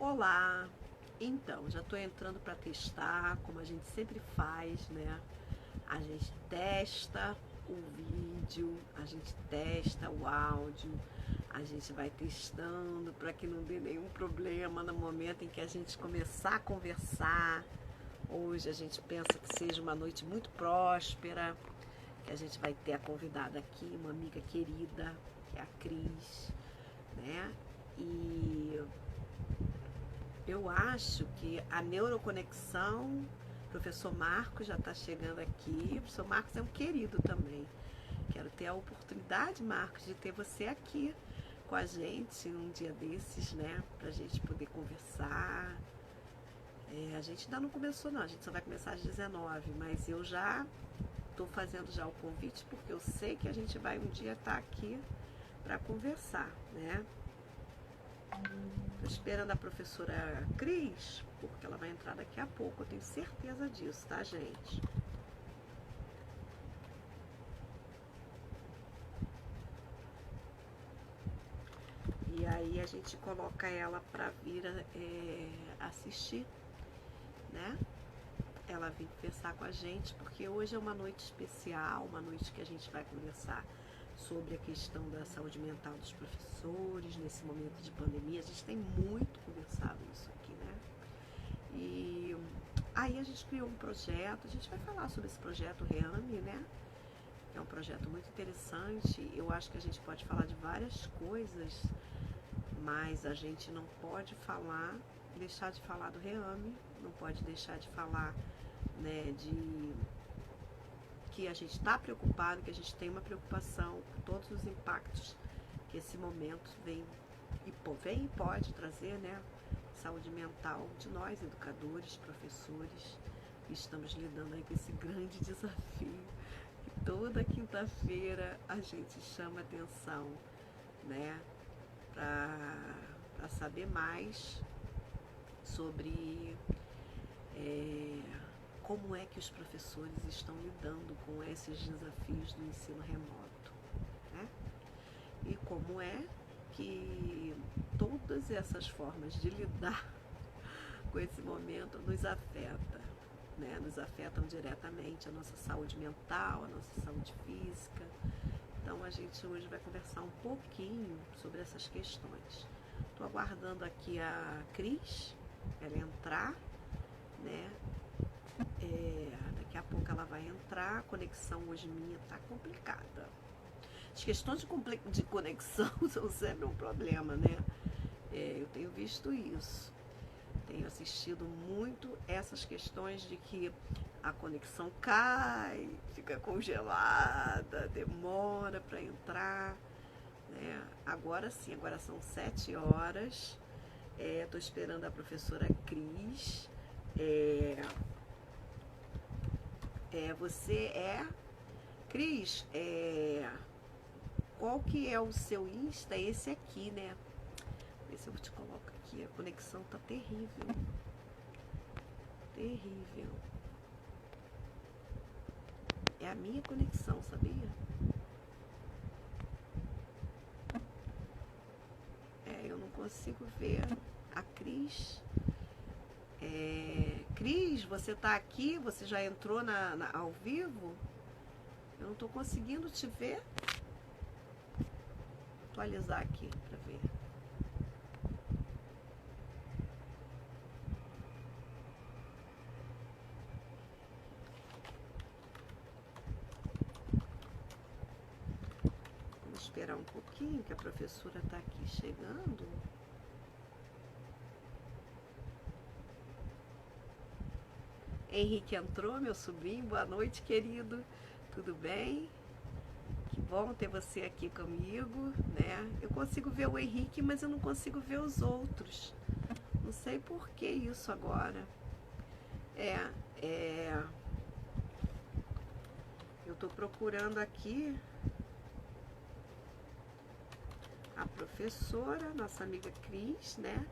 Olá! Então, já estou entrando para testar, como a gente sempre faz, né? A gente testa o vídeo, a gente testa o áudio, a gente vai testando para que não dê nenhum problema no momento em que a gente começar a conversar. Hoje a gente pensa que seja uma noite muito próspera, que a gente vai ter a convidada aqui, uma amiga querida, que é a Cris, né? E eu acho que a neuroconexão, o professor Marcos já está chegando aqui. O professor Marcos é um querido também. Quero ter a oportunidade, Marcos, de ter você aqui com a gente um dia desses, né? Para a gente poder conversar. A gente ainda não começou, não. A gente só vai começar às 19, mas eu já estou fazendo já o convite porque eu sei que a gente vai um dia estar aqui para conversar, né? Estou esperando a professora Cris, porque ela vai entrar daqui a pouco, eu tenho certeza disso, tá, gente? E aí a gente coloca ela para vir assistir, né? Ela vir conversar com a gente, porque hoje é uma noite especial, uma noite que a gente vai conversar sobre a questão da saúde mental dos professores nesse momento de pandemia. A gente tem muito conversado isso aqui, né? E aí a gente criou um projeto, a gente vai falar sobre esse projeto Reame, né? É um projeto muito interessante. Eu acho que a gente pode falar de várias coisas, mas a gente não pode deixar de falar do Reame, não pode deixar de falar, né, de que a gente está preocupado, que a gente tem uma preocupação com todos os impactos que esse momento vem e pode trazer, né? Saúde mental de nós, educadores, professores, que estamos lidando aí com esse grande desafio. E toda quinta-feira a gente chama atenção, né? Para saber mais sobre como é que os professores estão lidando com esses desafios do ensino remoto, né? E como é que todas essas formas de lidar com esse momento nos afeta, né? Nos afetam diretamente a nossa saúde mental, a nossa saúde física. Então a gente hoje vai conversar um pouquinho sobre essas questões. Estou aguardando aqui a Cris, ela entrar, né? Daqui a pouco ela vai entrar. A conexão hoje minha tá complicada. As questões de conexão são sempre um problema, né? Eu tenho visto isso. Tenho assistido muito essas questões de que a conexão cai, fica congelada, demora para entrar, né? Agora sim, agora são 7 horas. Estou esperando a professora Cris. Cris, qual que é o seu Insta? Esse aqui, né? Vê se eu te coloco aqui. A conexão tá terrível. Terrível. É a minha conexão, sabia? Eu não consigo ver a Cris. Cris, você tá aqui? Você já entrou ao vivo? Eu não tô conseguindo te ver. Vou atualizar aqui para ver. Vamos esperar um pouquinho que a professora está aqui chegando. Henrique entrou, meu sobrinho. Boa noite, querido. Tudo bem? Que bom ter você aqui comigo, né? Eu consigo ver o Henrique, mas eu não consigo ver os outros. Não sei por que isso agora. Eu estou procurando aqui a professora, nossa amiga Cris, né?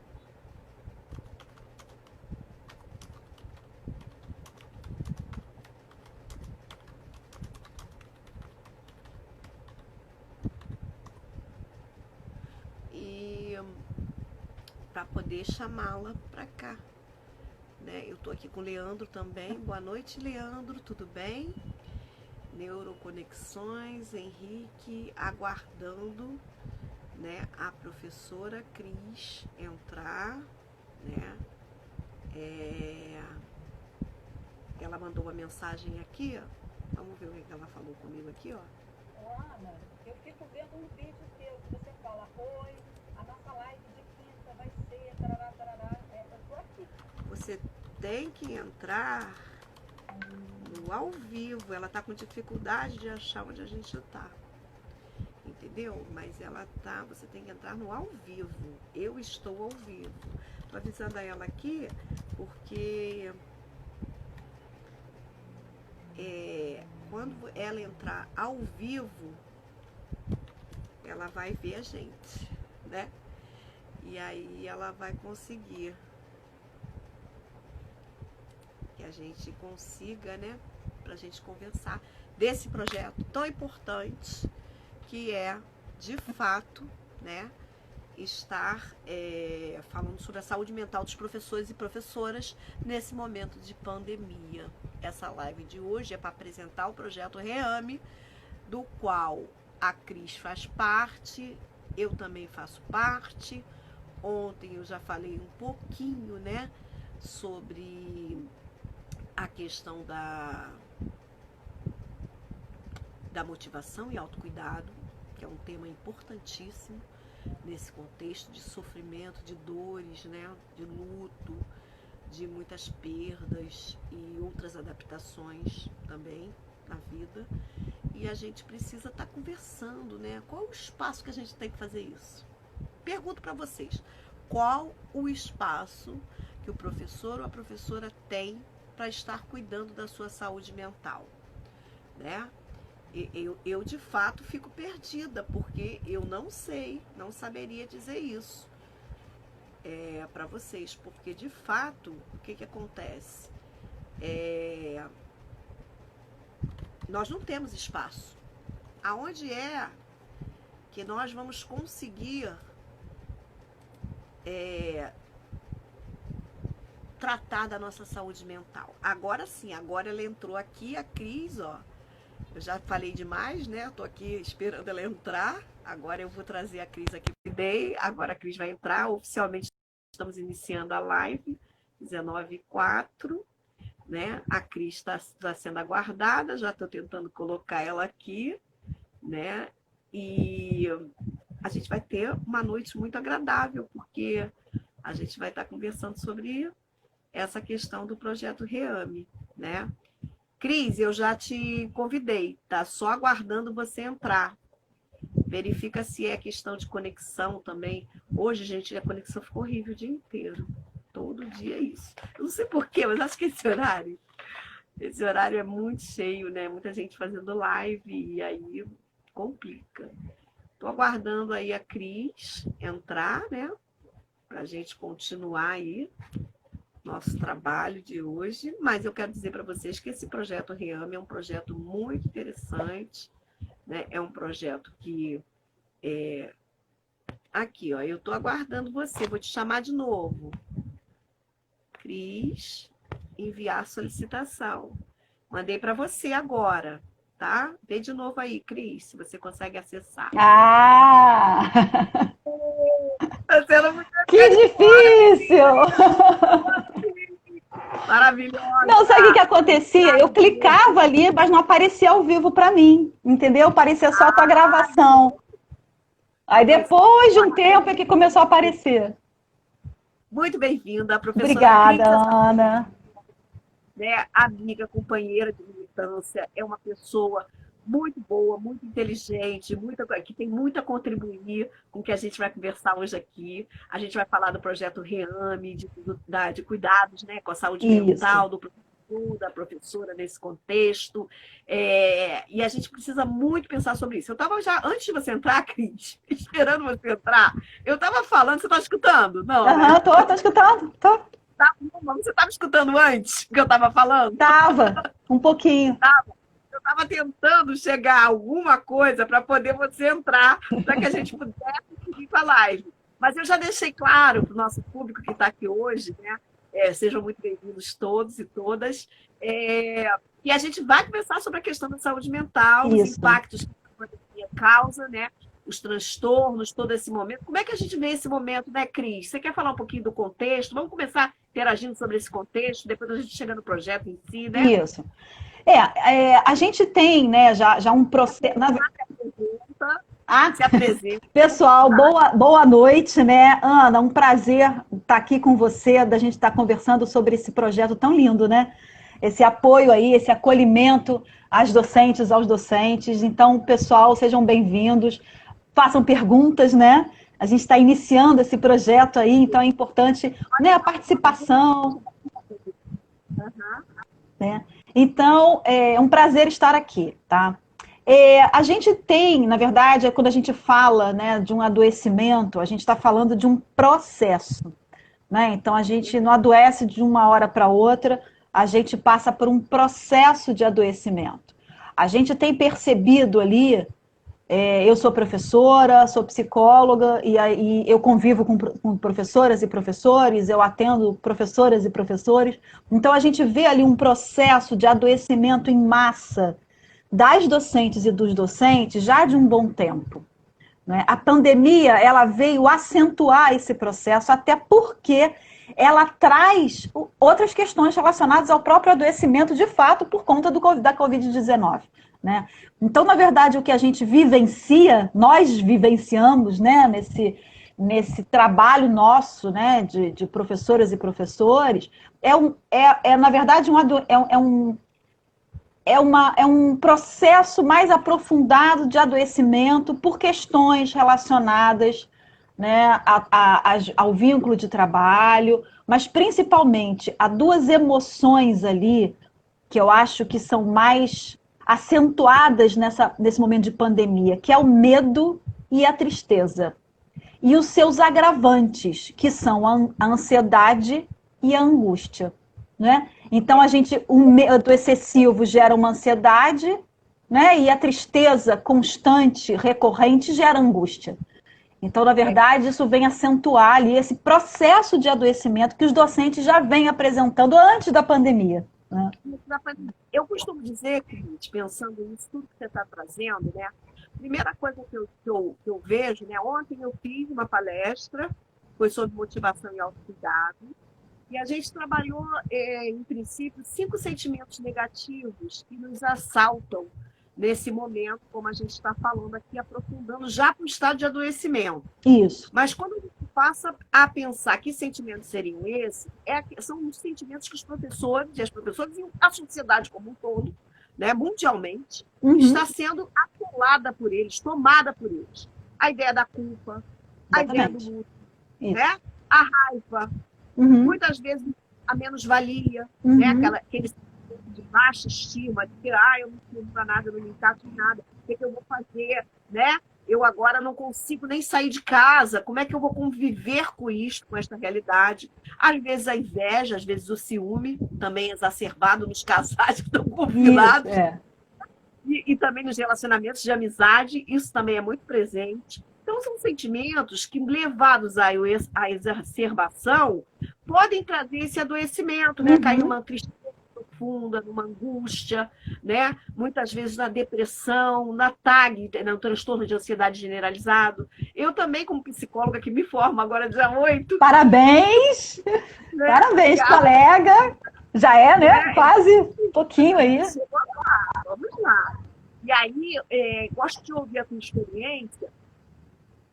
para poder chamá-la para cá. Né? Eu estou aqui com o Leandro também. Boa noite, Leandro, tudo bem? Neuroconexões, Henrique, aguardando, né, a professora Cris entrar, né? Ela mandou uma mensagem aqui, ó. Vamos ver o que ela falou comigo aqui, ó. Ana, eu fico vendo um vídeo seu que você fala: oi, a nossa live de quinta vai ser tarará, tarará. Eu tô aqui. Você tem que entrar no ao vivo. Ela tá com dificuldade de achar onde a gente tá, entendeu? Mas ela tá, você tem que entrar no ao vivo. Eu estou ao vivo. Tô avisando a ela aqui porque quando ela entrar ao vivo, ela vai ver a gente, né? E aí ela vai conseguir que a gente consiga, né? Pra gente conversar desse projeto tão importante que é, de fato, né? Estar falando sobre a saúde mental dos professores e professoras nesse momento de pandemia. Essa live de hoje é para apresentar o projeto Reame, do qual a Cris faz parte, eu também faço parte. Ontem eu já falei um pouquinho, né, sobre a questão da motivação e autocuidado, que é um tema importantíssimo nesse contexto de sofrimento, de dores, né, de luto, de muitas perdas e outras adaptações também na vida. E a gente precisa estar conversando, né? Qual o espaço que a gente tem que fazer isso? Pergunto para vocês, qual o espaço que o professor ou a professora tem para estar cuidando da sua saúde mental, né? Eu de fato fico perdida, porque eu não sei, não saberia dizer isso para vocês, porque de fato, o que acontece? Nós não temos espaço. Aonde é que nós vamos conseguir tratar da nossa saúde mental? Agora sim, agora ela entrou aqui, a Cris, ó. Eu já falei demais, né? Eu tô aqui esperando ela entrar. Agora eu vou trazer a Cris aqui. Agora a Cris vai entrar. Oficialmente estamos iniciando a live, 19h04, né? A Cris está sendo aguardada. Já estou tentando colocar ela aqui, né? E a gente vai ter uma noite muito agradável, porque a gente vai estar conversando sobre essa questão do projeto Reame, né? Cris, eu já te convidei, tá? Só aguardando você entrar. Verifica se é questão de conexão também. Hoje, gente, a conexão ficou horrível o dia inteiro. Todo dia é isso. Eu não sei porquê, mas acho que esse horário é muito cheio, né? Muita gente fazendo live e aí complica. Estou aguardando aí a Cris entrar, né? Para a gente continuar aí nosso trabalho de hoje, mas eu quero dizer para vocês que esse projeto Reame é um projeto muito interessante, né? É um projeto que aqui, ó, eu estou aguardando você, vou te chamar de novo. Cris, enviar solicitação. Mandei para você agora, tá? Vê de novo aí, Cris, se você consegue acessar. Ah! Tá sendo muito Que difícil! maravilhosa. Não, sabe o que acontecia? Eu clicava ali, mas não aparecia ao vivo para mim, entendeu? Aparecia só a tua gravação. Aí depois de um tempo é que começou a aparecer. Muito bem-vinda, professora. Obrigada, Cris, Ana. né, amiga, companheira de militância, é uma pessoa muito boa, muito inteligente, que tem muito a contribuir com o que a gente vai conversar hoje aqui. A gente vai falar do projeto Reame, de cuidados, né, com a saúde mental do professor, da professora nesse contexto. E a gente precisa muito pensar sobre isso. Eu estava já, antes de você entrar, Cris, esperando você entrar, eu estava falando, você está escutando? Não, né? Tô escutando, tô. Você estava escutando antes que eu estava falando? Tava, um pouquinho. Eu estava tentando chegar a alguma coisa para poder você entrar, para que a gente pudesse seguir com a live. Mas eu já deixei claro para o nosso público que está aqui hoje, né? Sejam muito bem-vindos todos e todas. E a gente vai conversar sobre a questão da saúde mental, os Isso. impactos que a pandemia causa, né? Os transtornos, todo esse momento. Como é que a gente vê esse momento, né, Cris? Você quer falar um pouquinho do contexto? Vamos começar interagindo sobre esse contexto, depois a gente chega no projeto em si, né? Isso. A gente tem, né, já um processo. Se apresenta. Pessoal, boa noite, né? Ana, um prazer estar aqui com você, da gente estar conversando sobre esse projeto tão lindo, né? Esse apoio aí, esse acolhimento às docentes, aos docentes. Então, pessoal, sejam bem-vindos, façam perguntas, né? A gente está iniciando esse projeto aí, então é importante, né, a participação. Né? Então, é um prazer estar aqui, tá? A gente tem, na verdade, quando a gente fala, né, de um adoecimento, a gente está falando de um processo, né? Então, a gente não adoece de uma hora para outra, a gente passa por um processo de adoecimento. A gente tem percebido ali, eu sou professora, sou psicóloga, e aí eu convivo com professoras e professores, eu atendo professoras e professores, então a gente vê ali um processo de adoecimento em massa, das docentes e dos docentes já de um bom tempo. Né? A pandemia ela veio acentuar esse processo, até porque ela traz outras questões relacionadas ao próprio adoecimento de fato por conta da Covid-19. Né? Então, na verdade, o que a gente vivencia, nós vivenciamos, né, nesse trabalho nosso, né, de professoras e professores, na verdade, é um processo mais aprofundado de adoecimento por questões relacionadas, né, ao vínculo de trabalho, mas principalmente a duas emoções ali que eu acho que são mais acentuadas nesse momento de pandemia, que é o medo e a tristeza. E os seus agravantes, que são a ansiedade e a angústia. Né? Então, o medo excessivo gera uma ansiedade, né? E a tristeza constante, recorrente, gera angústia. Então, na verdade, isso vem acentuar ali esse processo de adoecimento que os docentes já vêm apresentando antes da pandemia. Né? Eu costumo dizer, Cris, pensando nisso tudo que você está trazendo, né? Primeira coisa que eu vejo, né? Ontem eu fiz uma palestra, foi sobre motivação e autocuidado, e a gente trabalhou, em princípio, 5 sentimentos negativos que nos assaltam nesse momento, como a gente está falando aqui, aprofundando já para o estado de adoecimento. Isso. Mas quando a gente passa a pensar que sentimentos seriam esses, são os sentimentos que os professores e as professoras e a sociedade como um todo, né, mundialmente, está sendo atolada por eles, tomada por eles. A ideia da culpa, a ideia do luto, né? A raiva, muitas vezes a menos-valia, né? Aquele sentimento de baixa estima, de que eu não sirvo para nada, eu não me encaixo em nada, o que eu vou fazer, né? Eu agora não consigo nem sair de casa, como é que eu vou conviver com isso, com esta realidade? Às vezes a inveja, às vezes o ciúme, também exacerbado nos casais que estão confinados, e também nos relacionamentos de amizade, isso também é muito presente. Então, são sentimentos que, levados à exacerbação, podem trazer esse adoecimento, né? Cair numa tristeza profunda, numa angústia, né? Muitas vezes na depressão, na TAG, no transtorno de ansiedade generalizado. Eu também, como psicóloga, que me formo agora dia 8. Parabéns! Né? Parabéns, colega! Já né? Quase um pouquinho aí. Vamos lá. E aí, gosto de ouvir a tua experiência,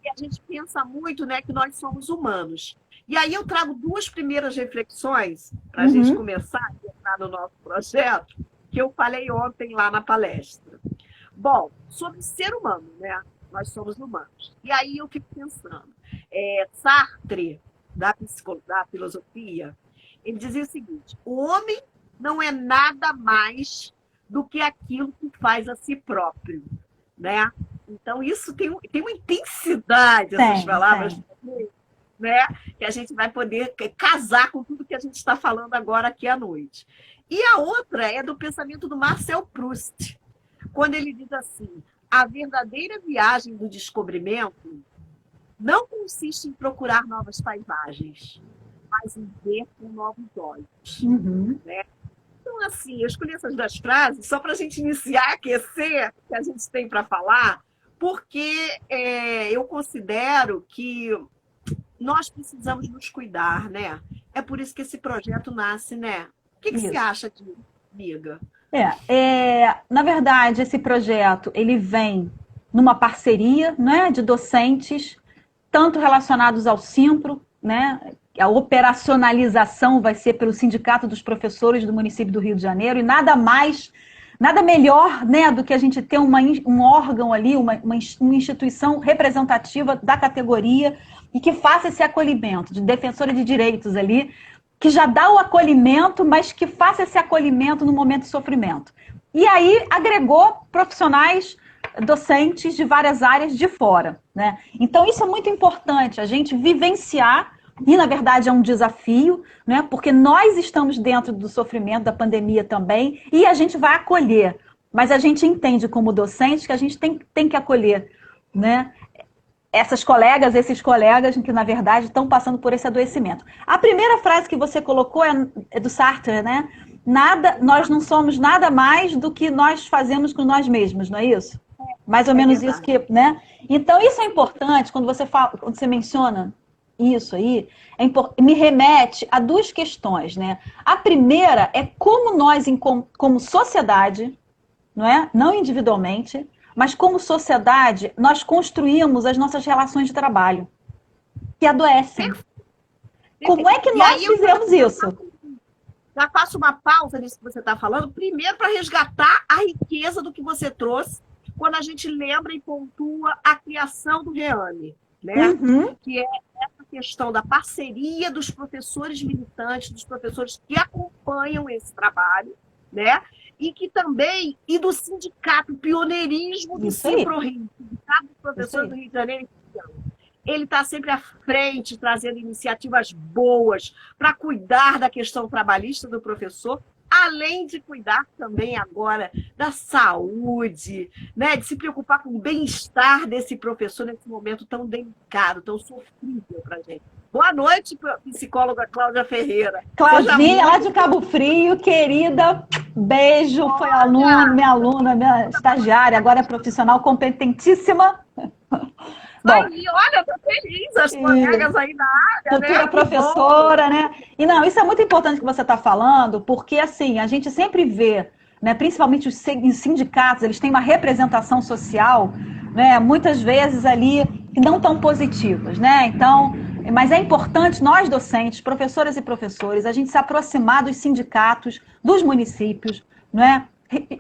e a gente pensa muito, né, que nós somos humanos. E aí eu trago 2 primeiras reflexões para a gente começar a entrar no nosso projeto, que eu falei ontem lá na palestra. Bom, sobre ser humano, né? Nós somos humanos. E aí eu fico pensando, Sartre, da filosofia, ele dizia o seguinte: o homem não é nada mais do que aquilo que faz a si próprio, né? Então, isso tem uma intensidade, essas palavras, né? Que a gente vai poder casar com tudo que a gente está falando agora aqui à noite. E a outra é do pensamento do Marcel Proust, quando ele diz assim: a verdadeira viagem do descobrimento não consiste em procurar novas paisagens, mas em ver com novos olhos. Uhum. Né? Então, assim, eu escolhi essas 2 frases só para a gente iniciar, aquecer o que a gente tem para falar, porque eu considero que nós precisamos nos cuidar, né? É por isso que esse projeto nasce, né? O que você Isso. acha disso, amiga? Na verdade, esse projeto ele vem numa parceria, né, de docentes, tanto relacionados ao Simpro, né, a operacionalização vai ser pelo Sindicato dos Professores do município do Rio de Janeiro, e nada mais, nada melhor, né, do que a gente ter um órgão ali, uma instituição representativa da categoria e que faça esse acolhimento de defensora de direitos ali, que já dá o acolhimento, mas que faça esse acolhimento no momento de sofrimento. E aí agregou profissionais docentes de várias áreas de fora, né? Então isso é muito importante, a gente vivenciar, e na verdade é um desafio, né? Porque nós estamos dentro do sofrimento da pandemia também, e a gente vai acolher, mas a gente entende como docente que a gente tem que acolher, né? Essas colegas, esses colegas que, na verdade, estão passando por esse adoecimento. A primeira frase que você colocou é do Sartre, né? Nós não somos nada mais do que nós fazemos com nós mesmos, não é isso? Mais ou menos isso que, né? Então, isso é importante, quando você fala, quando você menciona isso aí, me remete a 2 questões, né? A primeira é como nós, como sociedade, não é? Não individualmente, mas como sociedade, nós construímos as nossas relações de trabalho, que adoecem. Como é que nós fizemos isso? Já faço uma pausa nisso que você está falando, primeiro para resgatar a riqueza do que você trouxe, quando a gente lembra e pontua a criação do REAME, né? Uhum. Que é essa questão da parceria dos professores militantes, dos professores que acompanham esse trabalho, né? E que também, e do sindicato, pioneirismo do Simpro-Rio, Sindicato dos Professores do Rio de Janeiro. Ele está sempre à frente, trazendo iniciativas boas para cuidar da questão trabalhista do professor, além de cuidar também agora da saúde, né? De se preocupar com o bem-estar desse professor nesse momento tão delicado, tão sofrível para a gente. Boa noite, psicóloga Cláudia Ferreira. Claudinha, lá de Cabo Frio, querida, beijo, foi minha aluna, minha estagiária, agora é profissional competentíssima. Bom, aí, olha, tô feliz, as colegas aí na área, futura né? Professora, né? E não, isso é muito importante que você está falando, porque assim, a gente sempre vê, né, principalmente os sindicatos, eles têm uma representação social, né, muitas vezes ali que não tão positivas, né? Então, mas é importante nós docentes, professoras e professores, a gente se aproximar dos sindicatos, dos municípios, né?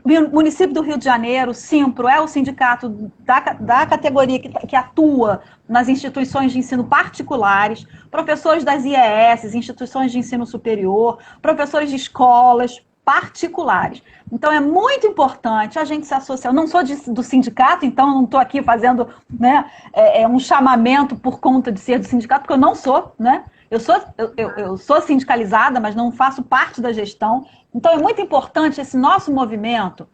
O município do Rio de Janeiro, o Simpro, é o sindicato da categoria que atua nas instituições de ensino particulares, professores das IES, instituições de ensino superior, professores de escolas particulares. Então, é muito importante a gente se associar. Eu não sou do sindicato, então eu não estou aqui fazendo, né, um chamamento por conta de ser do sindicato, porque eu não sou, né? Eu sou sindicalizada, mas não faço parte da gestão. Então, é muito importante esse nosso movimento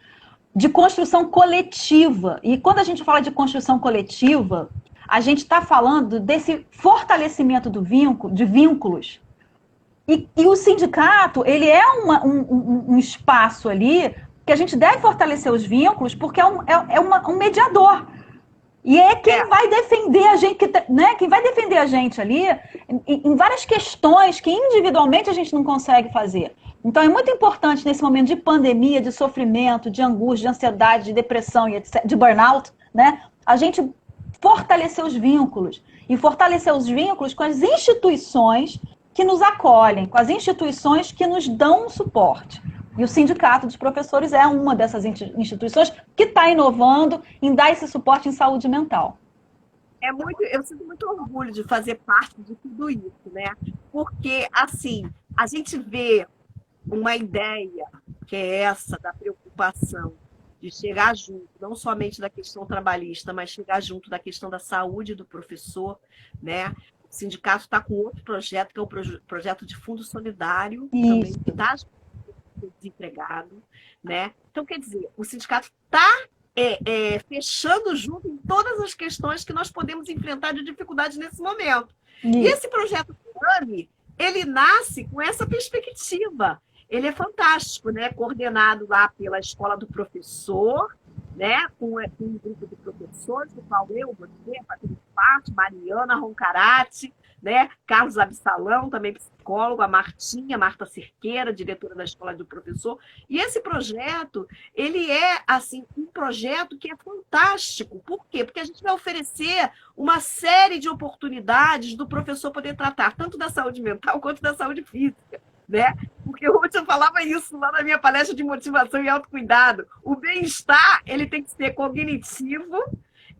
de construção coletiva. E quando a gente fala de construção coletiva, a gente está falando desse fortalecimento de vínculos. E o sindicato, ele é um espaço ali que a gente deve fortalecer os vínculos, porque é um mediador. E é quem vai defender a gente, né? Quem vai defender a gente ali em várias questões que individualmente a gente não consegue fazer. Então é muito importante nesse momento de pandemia, de sofrimento, de angústia, de ansiedade, de depressão e etc, de burnout, né? A gente fortalecer os vínculos. E fortalecer os vínculos com as instituições que nos acolhem, com as instituições que nos dão um suporte. E o Sindicato dos Professores é uma dessas instituições que está inovando em dar esse suporte em saúde mental. Eu sinto muito orgulho de fazer parte de tudo isso, né? Porque, assim, a gente vê uma ideia que é essa da preocupação de chegar junto, não somente da questão trabalhista, mas chegar junto da questão da saúde do professor, né? O sindicato está com outro projeto, que é o projeto de fundo solidário, também que está desempregado, né? Então, quer dizer, o sindicato está fechando junto em todas as questões que nós podemos enfrentar de dificuldade nesse momento. E Isso. esse projeto Rami, ele nasce com essa perspectiva. Ele é fantástico, né? Coordenado lá pela Escola do Professor, né? Com um grupo de professores, do qual eu, você, Patrícia Parte, Mariana Roncarati, né? Carlos Absalão, também psicólogo, a Marta Cerqueira, diretora da Escola do Professor. E esse projeto, ele é assim um projeto que é fantástico. Por quê? Porque a gente vai oferecer uma série de oportunidades do professor poder tratar tanto da saúde mental quanto da saúde física, né? Porque ontem eu falava isso lá na minha palestra de motivação e autocuidado. O bem-estar, ele tem que ser cognitivo,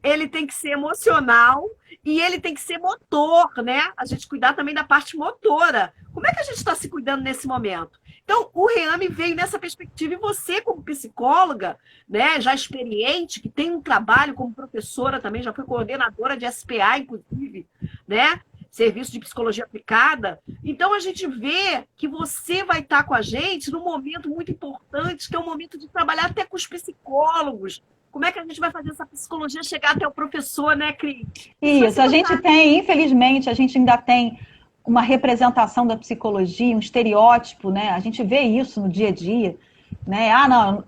ele tem que ser emocional e ele tem que ser motor, né? A gente cuidar também da parte motora. Como é que a gente está se cuidando nesse momento? Então, o Reame veio nessa perspectiva e você, como psicóloga, né, já experiente, que tem um trabalho como professora também, já foi coordenadora de SPA, inclusive, né? Serviço de Psicologia Aplicada. Então, a gente vê que você vai estar com a gente num momento muito importante, que é o momento de trabalhar até com os psicólogos. Como é que a gente vai fazer essa psicologia chegar até o professor, né, Cris? Isso, a gente tem, infelizmente, a gente ainda tem uma representação da psicologia, um estereótipo, né? A gente vê isso no dia a dia, né? Ah, não,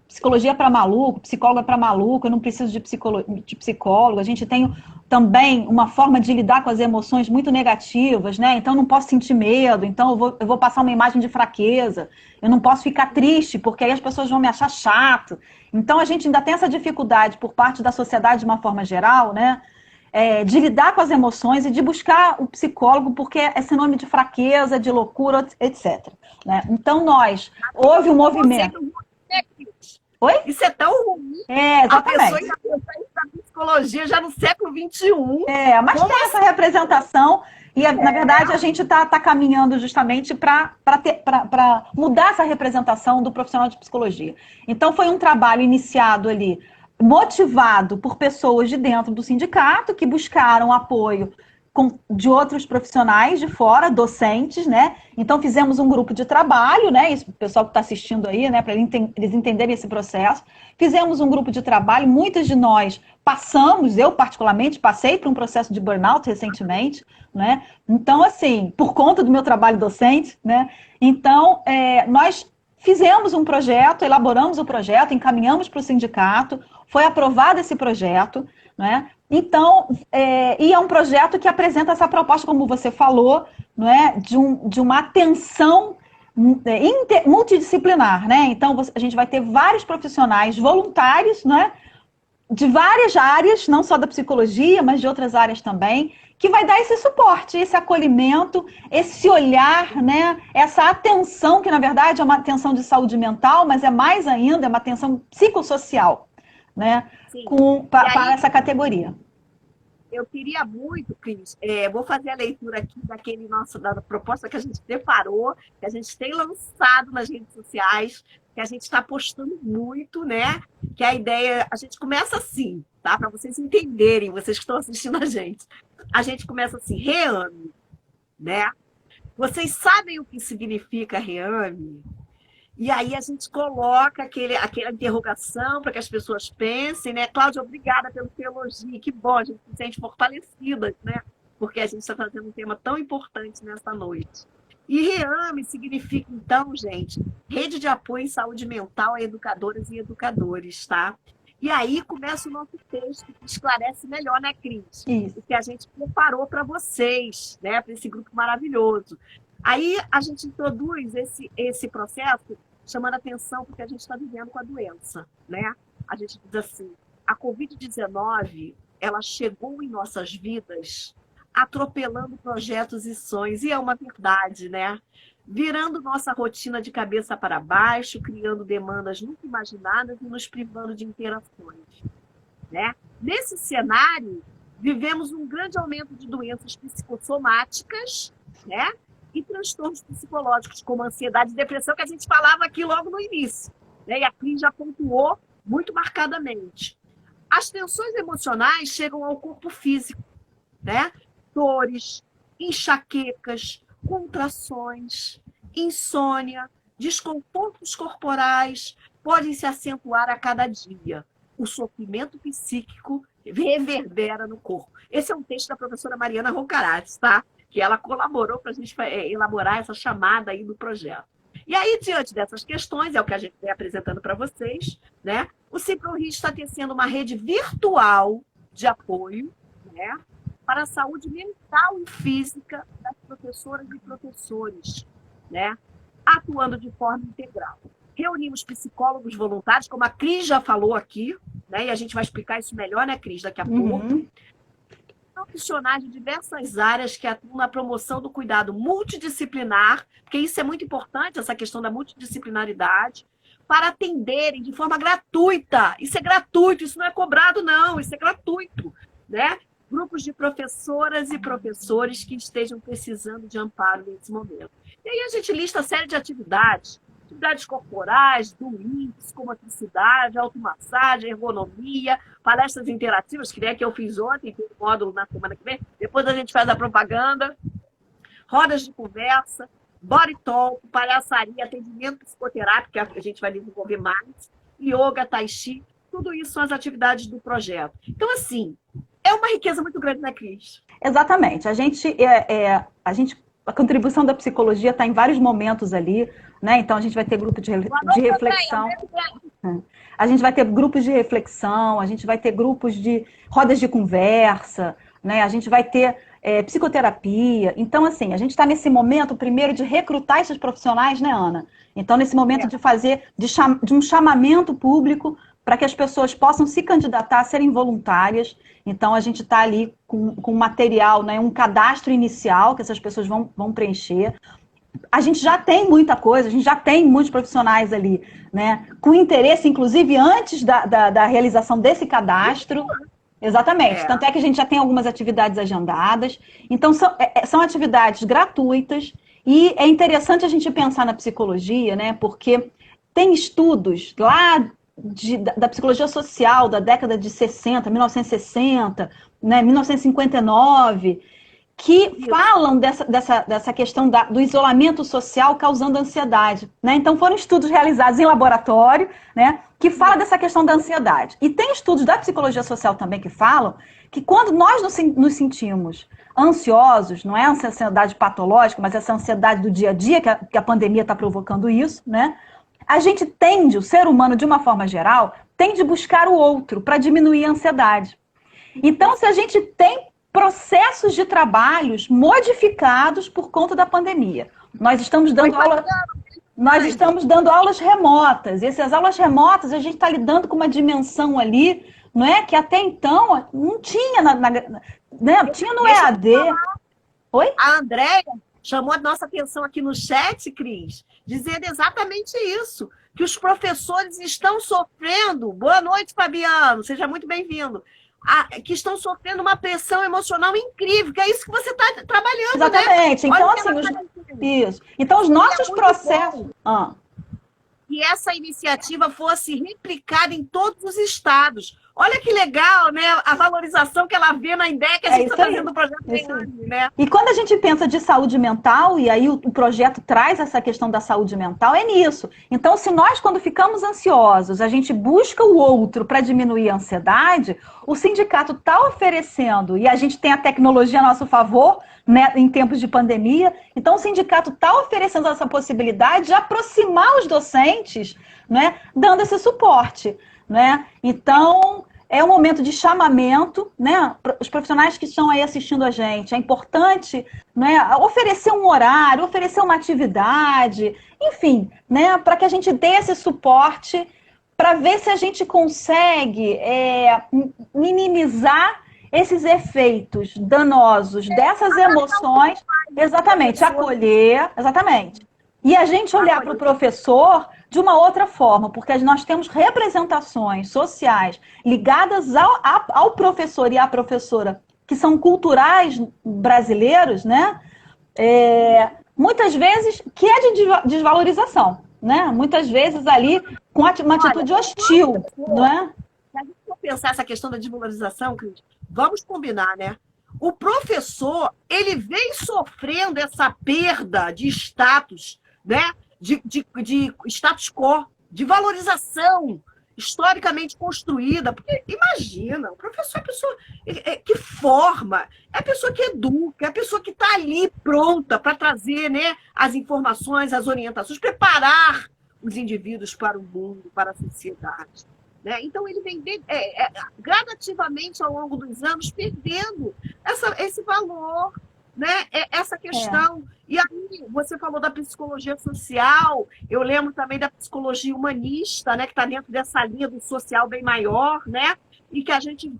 psicologia é para maluco, psicólogo é para maluco, eu não preciso de psicólogo. A gente tem também uma forma de lidar com as emoções muito negativas, né? Então, eu não posso sentir medo, então eu vou passar uma imagem de fraqueza, eu não posso ficar triste, porque aí as pessoas vão me achar chato. Então, a gente ainda tem essa dificuldade por parte da sociedade de uma forma geral, né? De lidar com as emoções e de buscar o psicólogo, porque é sinônimo de fraqueza, de loucura, etc. Né? Então, houve um movimento. Oi? Isso é tão ruim. Exatamente. A pessoa ainda pensa na psicologia já no século XXI. Mas tem essa representação e, na verdade, a gente está caminhando justamente para mudar essa representação do profissional de psicologia. Então, foi um trabalho iniciado ali, motivado por pessoas de dentro do sindicato que buscaram apoio de outros profissionais de fora, docentes, né? Então fizemos um grupo de trabalho, né? Isso, o pessoal que está assistindo aí, né? Para eles entenderem esse processo. Fizemos um grupo de trabalho, muitas de nós passamos, eu particularmente passei por um processo de burnout recentemente, né? Então, assim, por conta do meu trabalho docente, né? Então, nós fizemos um projeto, elaboramos o projeto, encaminhamos para o sindicato, foi aprovado esse projeto, né? Então, e é um projeto que apresenta essa proposta, como você falou, né, de uma atenção multidisciplinar, né? Então, a gente vai ter vários profissionais voluntários, né, de várias áreas, não só da psicologia, mas de outras áreas também, que vai dar esse suporte, esse acolhimento, esse olhar, né, essa atenção, que na verdade é uma atenção de saúde mental, mas é mais ainda, é uma atenção psicossocial, né, para essa categoria. Eu queria muito, Cris, vou fazer a leitura aqui da proposta que a gente preparou, que a gente tem lançado nas redes sociais, que a gente está postando muito, né? Que a ideia, a gente começa assim, tá? Para vocês entenderem, vocês que estão assistindo a gente. A gente começa assim, Reame, né? Vocês sabem o que significa Reame? E aí a gente coloca aquela interrogação para que as pessoas pensem, né? Cláudia, obrigada pelo seu elogio, que bom, a gente se sente fortalecida, né? Porque a gente está trazendo um tema tão importante nessa noite. E REAME significa, então, gente, Rede de Apoio em Saúde Mental a Educadoras e Educadores, tá? E aí começa o nosso texto, que esclarece melhor, né, Cris? O que a gente preparou para vocês, né? Para esse grupo maravilhoso. Aí a gente introduz esse processo chamando atenção porque a gente está vivendo com a doença, né? A gente diz assim, a Covid-19, ela chegou em nossas vidas atropelando projetos e sonhos, e é uma verdade, né? Virando nossa rotina de cabeça para baixo, criando demandas nunca imaginadas e nos privando de interações, né? Nesse cenário, vivemos um grande aumento de doenças psicossomáticas, né? E transtornos psicológicos, como ansiedade e depressão, que a gente falava aqui logo no início, né? E a Cris já pontuou muito marcadamente. As tensões emocionais chegam ao corpo físico, né? Dores, enxaquecas, contrações, insônia, desconfortos corporais podem se acentuar a cada dia. o sofrimento psíquico reverbera no corpo. Esse é um texto da professora Mariana Rocarazzi, tá? Que ela colaborou para a gente elaborar essa chamada aí do projeto. E aí, diante dessas questões, é o que a gente vem apresentando para vocês, né? O CIPRO-RI está tecendo uma rede virtual de apoio, né, para a saúde mental e física das professoras e professores, né, atuando de forma integral. Reunimos psicólogos voluntários, como a Cris já falou aqui, né, e a gente vai explicar isso melhor, né, Cris, daqui a pouco. Profissionais de diversas áreas que atuam na promoção do cuidado multidisciplinar, porque isso é muito importante, essa questão da multidisciplinaridade, para atenderem de forma gratuita. Isso é gratuito, isso não é cobrado, não, isso é gratuito, né? Grupos de professoras e professores que estejam precisando de amparo nesse momento. E aí a gente lista a série de atividades corporais, doing, psicomotricidade, automassagem, ergonomia, palestras interativas, que é que eu fiz ontem, tem um módulo na semana que vem, depois a gente faz a propaganda, rodas de conversa, body talk, palhaçaria, atendimento psicoterápico, que a gente vai desenvolver mais, yoga, tai chi, tudo isso são as atividades do projeto. Então, assim, é uma riqueza muito grande, né, Cris? Exatamente. A contribuição da psicologia está em vários momentos ali, né? Então a gente vai ter grupo de reflexão. A gente vai ter grupos de reflexão, a gente vai ter grupos de rodas de conversa, né? A gente vai ter psicoterapia. Então, assim, a gente está nesse momento, primeiro, de recrutar esses profissionais, né, Ana? Então, nesse momento de fazer de um chamamento público para que as pessoas possam se candidatar a serem voluntárias. Então, a gente está ali com material, né, um cadastro inicial que essas pessoas vão preencher. A gente já tem muita coisa, a gente já tem muitos profissionais ali, né, com interesse, inclusive, antes da realização desse cadastro. Exatamente. Tanto é que a gente já tem algumas atividades agendadas. Então, são atividades gratuitas. E é interessante a gente pensar na psicologia, né, porque tem estudos lá da psicologia social da década de 60, 1960, né, 1959, que falam dessa questão do isolamento social causando ansiedade, né? Então foram estudos realizados em laboratório, né, que falam dessa questão da ansiedade. E tem estudos da psicologia social também que falam que quando nós nos sentimos ansiosos, não é a ansiedade patológica, mas essa ansiedade do dia a dia, que a pandemia está provocando isso, né? A gente tende, o ser humano de uma forma geral, tende a buscar o outro para diminuir a ansiedade. Então, se a gente tem processos de trabalhos modificados por conta da pandemia, nós estamos dando aulas remotas, e essas aulas remotas a gente está lidando com uma dimensão ali, não é, que até então não tinha, né, tinha no EAD. Oi? A Andréia chamou a nossa atenção aqui no chat, Cris, dizendo exatamente isso, que os professores estão sofrendo, boa noite, Fabiano, seja muito bem-vindo, que estão sofrendo uma pressão emocional incrível, que é isso que você está trabalhando, exatamente, né? Então, isso. Então, os nossos processos... Que essa iniciativa fosse replicada em todos os estados. Olha que legal, né? A valorização que ela vê na ideia que a gente está fazendo no projeto grande, né? E quando a gente pensa de saúde mental, e aí o projeto traz essa questão da saúde mental, é nisso. Então, se nós, quando ficamos ansiosos, a gente busca o outro para diminuir a ansiedade, o sindicato está oferecendo, e a gente tem a tecnologia a nosso favor, né, em tempos de pandemia, então o sindicato está oferecendo essa possibilidade de aproximar os docentes, né, dando esse suporte, né? Então, é um momento de chamamento, né? Os profissionais que estão aí assistindo a gente, é importante, né, oferecer um horário, oferecer uma atividade, enfim, né, para que a gente dê esse suporte para ver se a gente consegue minimizar esses efeitos danosos dessas emoções, exatamente, acolher, exatamente. E a gente olhar para o professor de uma outra forma, porque nós temos representações sociais ligadas ao professor e à professora, que são culturais brasileiros, né? Muitas vezes, que é de desvalorização, né? Muitas vezes ali com uma atitude hostil, não é? Se a gente for pensar essa questão da desvalorização, Cris, vamos combinar, né? O professor, ele vem sofrendo essa perda de status, né? De status quo, de valorização. historicamente construída, porque imagina, o professor é a pessoa que forma, é a pessoa que educa, é a pessoa que está ali pronta para trazer, né, as informações, as orientações, preparar os indivíduos para o mundo, para a sociedade. Né? Então, ele vem gradativamente, ao longo dos anos, perdendo esse valor, né? Essa questão. E aí, você falou da psicologia social, eu lembro também da psicologia humanista, né? Que está dentro dessa linha do social bem maior, né? E que a gente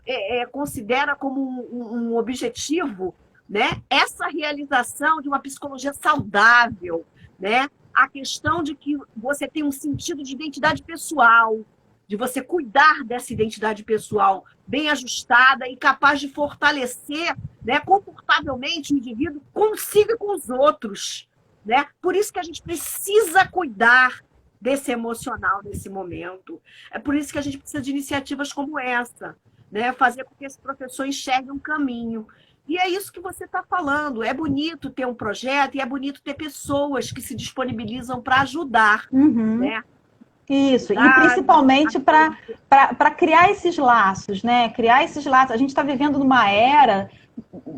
considera como um objetivo, né? Essa realização de uma psicologia saudável, né? A questão de que você tem um sentido de identidade pessoal, de você cuidar dessa identidade pessoal bem ajustada e capaz de fortalecer, né, confortavelmente o indivíduo consigo e com os outros. Né? Por isso que a gente precisa cuidar desse emocional nesse momento. É por isso que a gente precisa de iniciativas como essa, né? Fazer com que esse professor enxergue um caminho. E é isso que você está falando. É bonito ter um projeto e é bonito ter pessoas que se disponibilizam para ajudar. Né? Isso, e principalmente para criar esses laços, né? Criar esses laços. A gente está vivendo numa era,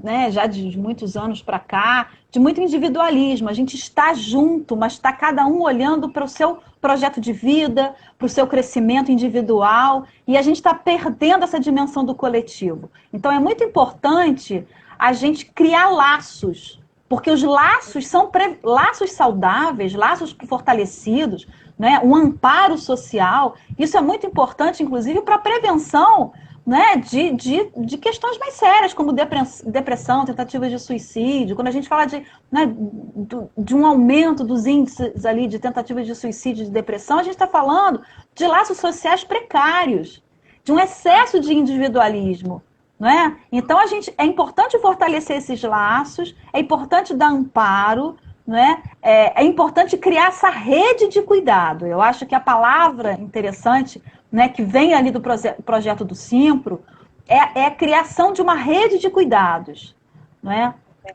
né, já de muitos anos para cá, de muito individualismo. A gente está junto, mas está cada um olhando para o seu projeto de vida, para o seu crescimento individual, e a gente está perdendo essa dimensão do coletivo. Então é muito importante a gente criar laços, porque os laços são laços saudáveis, laços fortalecidos, né? Um amparo social. Isso é muito importante, inclusive, para a prevenção, né? de questões mais sérias, como depressão, tentativas de suicídio. Quando a gente fala de um aumento dos índices ali de tentativas de suicídio e de depressão, a gente está falando de laços sociais precários, de um excesso de individualismo. Né? Então, é importante fortalecer esses laços, é importante dar amparo, né? É importante criar essa rede de cuidado. Eu acho que a palavra interessante, né, que vem ali do projeto do Simpro é a criação de uma rede de cuidados, né?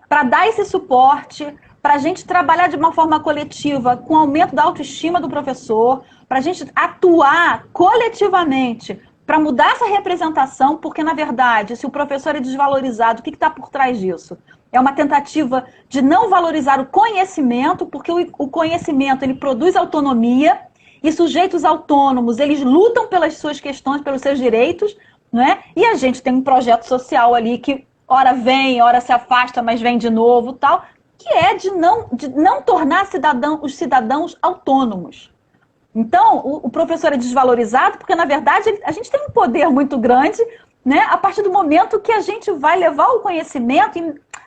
Para dar esse suporte, para a gente trabalhar de uma forma coletiva, com aumento da autoestima do professor, para a gente atuar coletivamente para mudar essa representação, porque, na verdade, se o professor é desvalorizado, o que está por trás disso? É uma tentativa de não valorizar o conhecimento, porque o conhecimento ele produz autonomia, e sujeitos autônomos, eles lutam pelas suas questões, pelos seus direitos, né? E a gente tem um projeto social ali que ora vem, ora se afasta, mas vem de novo, tal, que é de não tornar os cidadãos autônomos. Então, o professor é desvalorizado porque, na verdade, a gente tem um poder muito grande, né, a partir do momento que a gente vai levar o conhecimento,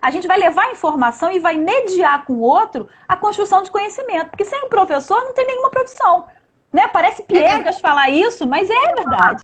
a gente vai levar a informação e vai mediar com o outro a construção de conhecimento. Porque sem um professor não tem nenhuma profissão. Né? Parece piegas falar isso, mas é verdade.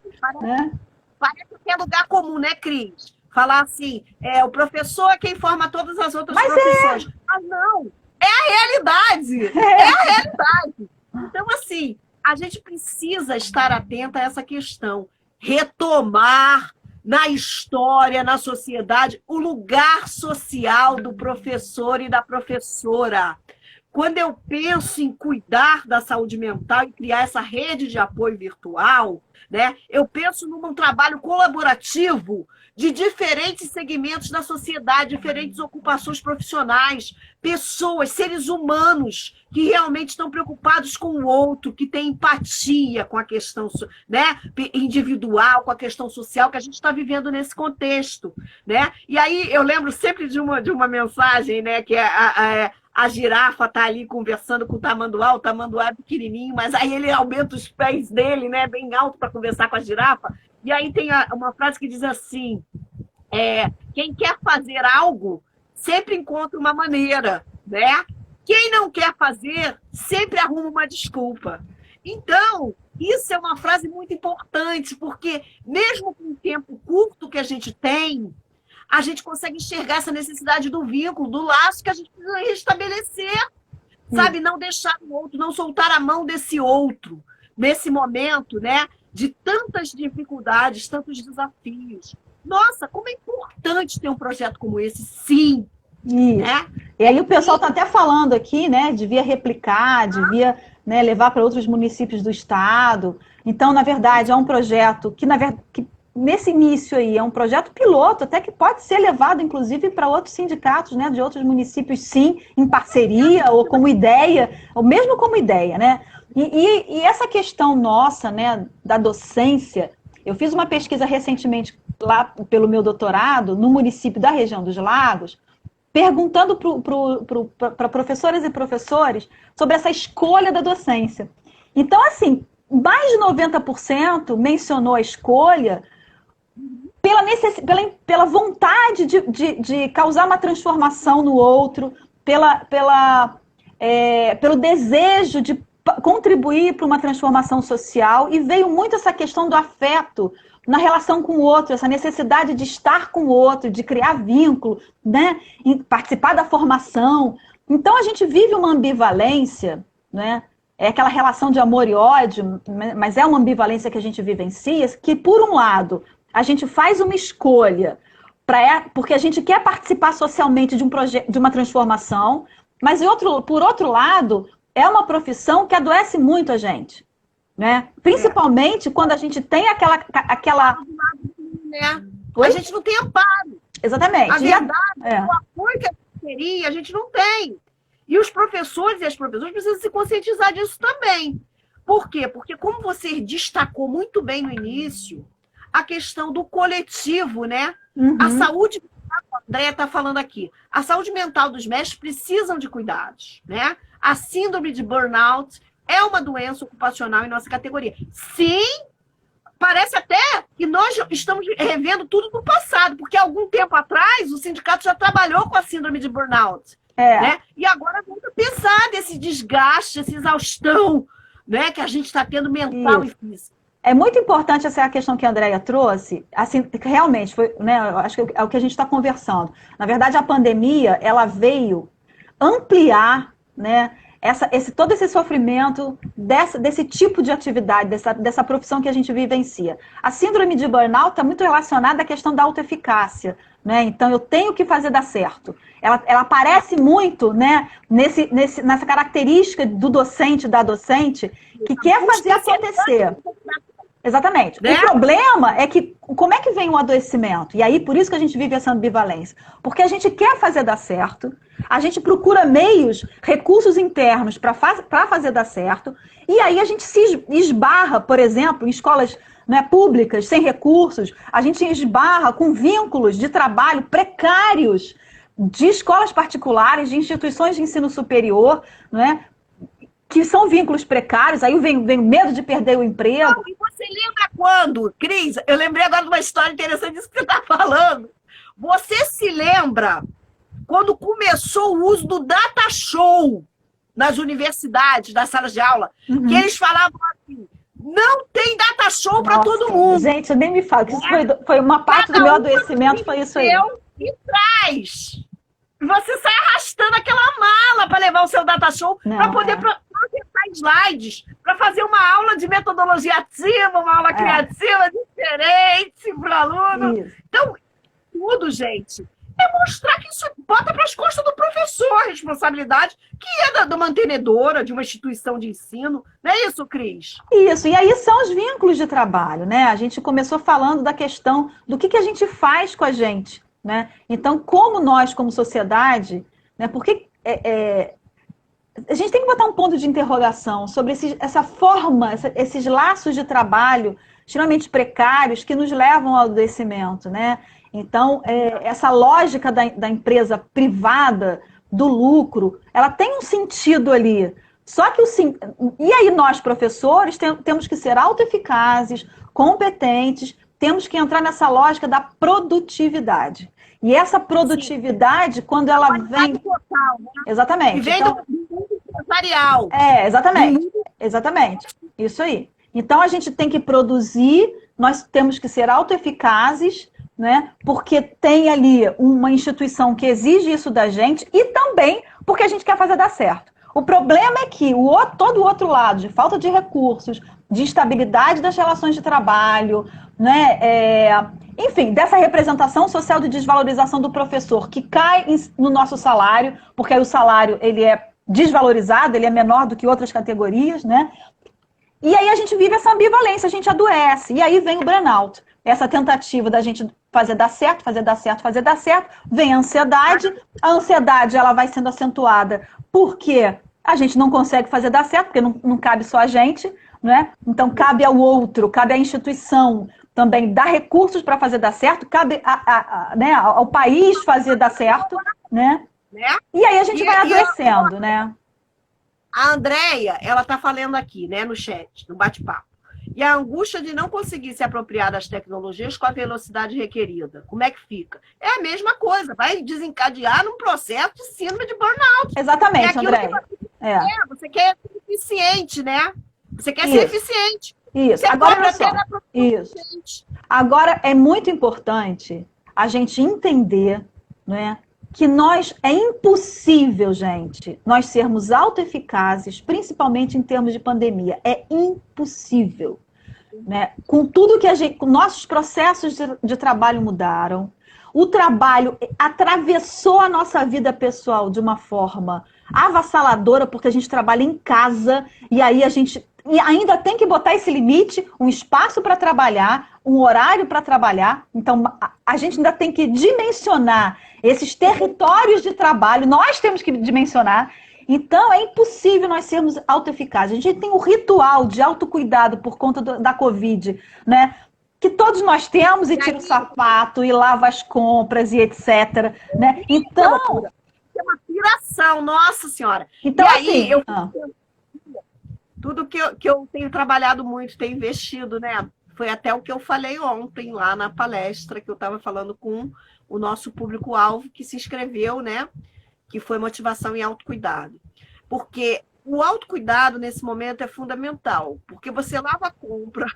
Parece que é lugar comum, né, Cris? Falar assim, o professor é quem forma todas as outras profissões. Mas não, é a realidade. É a realidade. Então, assim, a gente precisa estar atenta a essa questão. Retomar na história, na sociedade, o lugar social do professor e da professora. Quando eu penso em cuidar da saúde mental e criar essa rede de apoio virtual, né, eu penso num trabalho colaborativo de diferentes segmentos da sociedade, diferentes ocupações profissionais, pessoas, seres humanos que realmente estão preocupados com o outro, que têm empatia com a questão, né, individual, com a questão social que a gente está vivendo nesse contexto. Né? E aí eu lembro sempre de uma mensagem, né, que a girafa está ali conversando com o tamanduá é pequenininho, mas aí ele aumenta os pés dele, né, bem alto para conversar com a girafa. E aí tem uma frase que diz assim, quem quer fazer algo sempre encontra uma maneira, né? Quem não quer fazer sempre arruma uma desculpa. Então, isso é uma frase muito importante, porque mesmo com o tempo curto que a gente tem, a gente consegue enxergar essa necessidade do vínculo, do laço que a gente precisa restabelecer, sabe? Não deixar o outro, não soltar a mão desse outro, nesse momento, né? De tantas dificuldades, tantos desafios. Nossa, como é importante ter um projeto como esse, sim. Né? E aí o pessoal está até falando aqui, né? Devia replicar, devia né, levar para outros municípios do estado. Então, na verdade, é um projeto que, nesse início aí, é um projeto piloto, até que pode ser levado, inclusive, para outros sindicatos, né, de outros municípios, sim, em parceria, ou como ideia, ou mesmo como ideia, né? E essa questão nossa, né, da docência, eu fiz uma pesquisa recentemente lá pelo meu doutorado, no município da região dos Lagos, perguntando para professoras e professores sobre essa escolha da docência. Então, assim, mais de 90% mencionou a escolha pela vontade de causar uma transformação no outro, pelo desejo de contribuir para uma transformação social, e veio muito essa questão do afeto na relação com o outro, essa necessidade de estar com o outro, de criar vínculo, né? E participar da formação. Então a gente vive uma ambivalência, né? É aquela relação de amor e ódio, mas é uma ambivalência que a gente vivencia, que por um lado a gente faz uma escolha porque a gente quer participar socialmente de um projeto, de uma transformação, mas por outro lado é uma profissão que adoece muito a gente, né? Principalmente quando a gente tem aquela... Né? A gente não tem amparo. Exatamente. A verdade, o apoio que a gente queria, a gente não tem. E os professores e as professoras precisam se conscientizar disso também. Por quê? Porque, como você destacou muito bem no início, a questão do coletivo, né? Uhum. A saúde, a Andréia está falando aqui, a saúde mental dos mestres precisam de cuidados, né? A síndrome de burnout é uma doença ocupacional em nossa categoria. Sim, parece até que nós estamos revendo tudo do passado, porque há algum tempo atrás o sindicato já trabalhou com a síndrome de burnout. Né? E agora vamos pensar desse desgaste, essa exaustão, né, que a gente está tendo mental e física. É muito importante essa questão que a Andréia trouxe, assim, realmente, foi, né, eu acho que é o que a gente está conversando. Na verdade, a pandemia, ela veio ampliar, né, todo esse sofrimento desse tipo de atividade, dessa profissão que a gente vivencia. A síndrome de burnout está muito relacionada à questão da autoeficácia, né? Então, eu tenho que fazer dar certo. Ela aparece muito, né, nessa característica do docente, da docente, que quer fazer acontecer. Exatamente. Né? O problema é que, como é que vem o adoecimento? E aí, por isso que a gente vive essa ambivalência. Porque a gente quer fazer dar certo, a gente procura meios, recursos internos para fazer dar certo, e aí a gente se esbarra, por exemplo, em escolas, né, públicas, sem recursos, a gente esbarra com vínculos de trabalho precários de escolas particulares, de instituições de ensino superior, né, que são vínculos precários, aí vem o medo de perder o emprego. Não, e você lembra quando, Cris? Eu lembrei agora de uma história interessante disso que você está falando. Você se lembra quando começou o uso do data show nas universidades, nas salas de aula, que eles falavam assim, não tem data show para todo mundo. Gente, eu nem me falo, que isso foi uma parte do meu adoecimento, foi isso aí. E traz. Você sai arrastando aquela mala para levar o seu data show, para poder projetar slides, para fazer uma aula de metodologia ativa, uma aula criativa diferente para o aluno. Isso. Então, tudo, gente, é mostrar que isso bota para as costas do professor a responsabilidade, que é da mantenedora de uma instituição de ensino. Não é isso, Cris? Isso, e aí são os vínculos de trabalho, né? A gente começou falando da questão do que a gente faz com a gente, né? Então, como nós, como sociedade, né? Porque a gente tem que botar um ponto de interrogação sobre essa forma, esses laços de trabalho extremamente precários que nos levam ao adoecimento, né? Então, essa lógica da empresa privada, do lucro, ela tem um sentido ali. Só que e aí nós, professores, temos que ser autoeficazes, competentes, temos que entrar nessa lógica da produtividade. E essa produtividade, quando ela vem... Total, né? Exatamente. E vem do mundo empresarial. Exatamente. Exatamente. Isso aí. Então, a gente tem que produzir, nós temos que ser autoeficazes, né? Porque tem ali uma instituição que exige isso da gente e também porque a gente quer fazer dar certo. O problema é que todo o outro lado, de falta de recursos, de instabilidade das relações de trabalho, né? Enfim, dessa representação social de desvalorização do professor, que cai no nosso salário, porque aí o salário ele é desvalorizado, ele é menor do que outras categorias, né? E aí a gente vive essa ambivalência, a gente adoece. E aí vem o burnout. Essa tentativa da gente fazer dar certo, fazer dar certo, fazer dar certo. Vem a ansiedade ela vai sendo acentuada porque a gente não consegue fazer dar certo, porque não cabe só a gente, né? Então cabe ao outro, cabe à instituição também dar recursos para fazer dar certo, cabe né, ao país fazer dar certo, né? E aí a gente vai adoecendo, né? A Andréia, ela está falando aqui, né, no chat, no bate-papo. E a angústia de não conseguir se apropriar das tecnologias com a velocidade requerida. Como é que fica? É a mesma coisa, vai desencadear num processo de síndrome de burnout. Exatamente, Andréia. Você quer ser eficiente, né? Você quer ser eficiente. Isso. Você Agora, isso. Agora, é muito importante a gente entender, né, que é impossível, gente, nós sermos autoeficazes, principalmente em termos de pandemia. É impossível. Né? Com tudo que nossos processos de trabalho mudaram, o trabalho atravessou a nossa vida pessoal de uma forma avassaladora, porque a gente trabalha em casa, e aí e ainda tem que botar esse limite, um espaço para trabalhar, um horário para trabalhar. Então, a gente ainda tem que dimensionar esses territórios de trabalho, nós temos que dimensionar. Então, é impossível nós sermos autoeficazes. A gente tem um ritual de autocuidado por conta da Covid, né? Que todos nós temos, e tira o sapato, e lava as compras, e etc. Né? Então... É uma piração, nossa senhora. Então, e aí, tudo que eu tenho trabalhado muito, tenho investido, né? Foi até o que eu falei ontem lá na palestra, que eu estava falando com o nosso público-alvo que se inscreveu, né? Que foi motivação e autocuidado. Porque o autocuidado, nesse momento, é fundamental. Porque você lava a compra,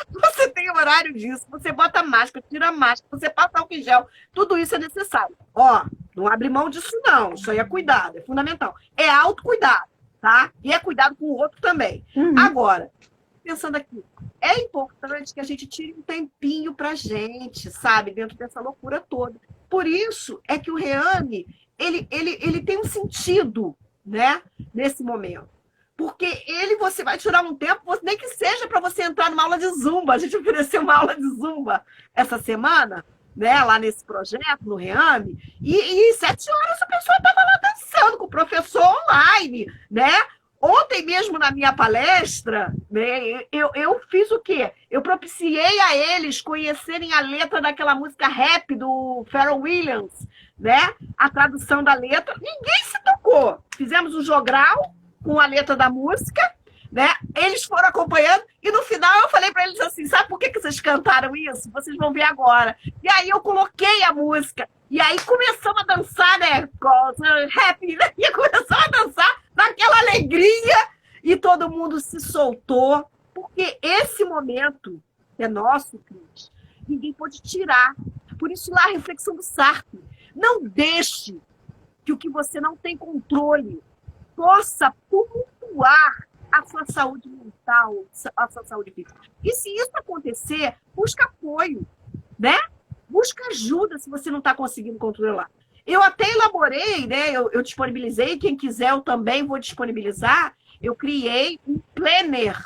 você tem horário disso, você bota máscara, tira a máscara, você passa álcool em gel, tudo isso é necessário. Ó, não abre mão disso não, isso aí é cuidado, é fundamental. É autocuidado, tá? E é cuidado com o outro também. Agora, pensando aqui, é importante que a gente tire um tempinho pra gente, sabe? Dentro dessa loucura toda. Por isso é que o Reame, ele tem um sentido, né? Nesse momento. Porque você vai tirar um tempo, nem que seja para você entrar numa aula de Zumba. A gente ofereceu uma aula de Zumba essa semana, né? Lá nesse projeto, no Reame. E 7 horas a pessoa estava lá dançando com o professor online, né? Ontem mesmo, na minha palestra, né, eu fiz o quê? Eu propiciei a eles conhecerem a letra daquela música rap do Pharrell Williams, né? A tradução da letra. Ninguém se tocou. Fizemos um jogral com a letra da música, né? Eles foram acompanhando e no final eu falei para eles assim, sabe por que vocês cantaram isso? Vocês vão ver agora. E aí eu coloquei a música e aí começamos a dançar, né? Happy, né? E começamos a dançar naquela alegria e todo mundo se soltou, porque esse momento é nosso, Cris, ninguém pode tirar. Por isso lá a reflexão do Sartre. Não deixe que o que você não tem controle possa tumultuar a sua saúde mental, a sua saúde física. E se isso acontecer, busca apoio, né? Busca ajuda se você não está conseguindo controlar. Eu até elaborei, né? Eu disponibilizei, quem quiser eu também vou disponibilizar. Eu criei um planner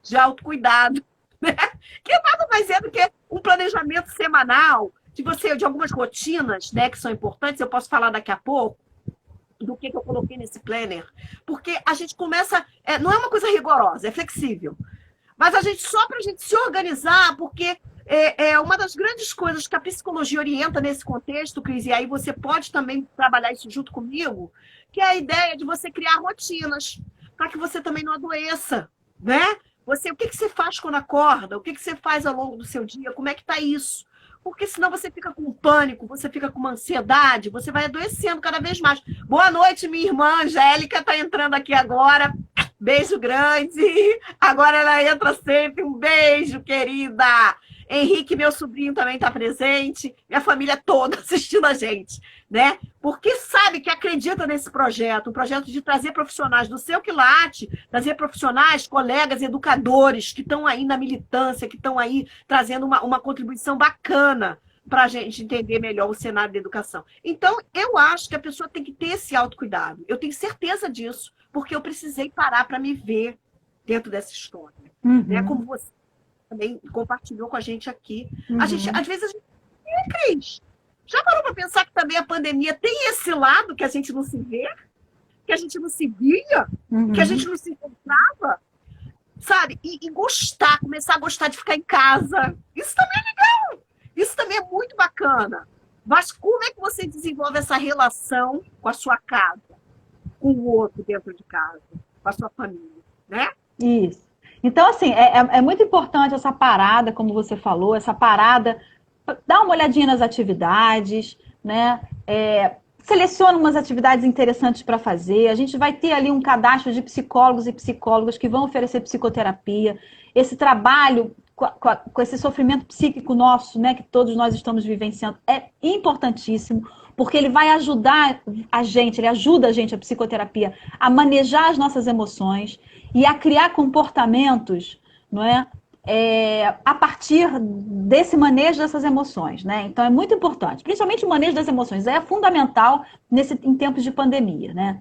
de autocuidado, né? Que nada mais é do que um planejamento semanal de algumas rotinas, né, que são importantes. Eu posso falar daqui a pouco do que eu coloquei nesse planner, porque a gente começa, não é uma coisa rigorosa, é flexível, mas só para a gente se organizar, porque é uma das grandes coisas que a psicologia orienta nesse contexto, Cris, e aí você pode também trabalhar isso junto comigo, que é a ideia de você criar rotinas, para que você também não adoeça, né? O que você faz quando acorda? O que você faz ao longo do seu dia? Como é que está isso? Porque senão você fica com pânico, você fica com uma ansiedade, você vai adoecendo cada vez mais. Boa noite, minha irmã Angélica, está entrando aqui agora. Beijo grande. Agora ela entra sempre. Um beijo, querida. Henrique, meu sobrinho, também está presente. Minha família toda assistindo a gente, né? Porque sabe que acredita nesse projeto, um projeto de trazer profissionais do seu quilate, trazer profissionais, colegas, educadores que estão aí na militância, que estão aí trazendo uma contribuição bacana para a gente entender melhor o cenário da educação. Então, eu acho que a pessoa tem que ter esse autocuidado. Eu tenho certeza disso, porque eu precisei parar para me ver dentro dessa história. Né? Como você também compartilhou com a gente aqui. A gente, às vezes, a gente Cris, já parou para pensar que também a pandemia tem esse lado que a gente não se vê? Que a gente não se via? Que a gente não se encontrava? Sabe? E gostar, começar a gostar de ficar em casa. Isso também é legal. Isso também é muito bacana. Mas como é que você desenvolve essa relação com a sua casa? Com o outro dentro de casa? Com a sua família, né? Isso. Então, assim, é muito importante essa parada, como você falou, essa parada, dá uma olhadinha nas atividades, né? Seleciona umas atividades interessantes para fazer. A gente vai ter ali um cadastro de psicólogos e psicólogas que vão oferecer psicoterapia. Esse trabalho com esse sofrimento psíquico nosso, né, que todos nós estamos vivenciando, é importantíssimo, porque ele vai ajudar a gente, ele ajuda a gente, a psicoterapia, a manejar as nossas emoções e a criar comportamentos, não é? A partir desse manejo dessas emoções, né? Então é muito importante, principalmente o manejo das emoções, é fundamental em tempos de pandemia, né?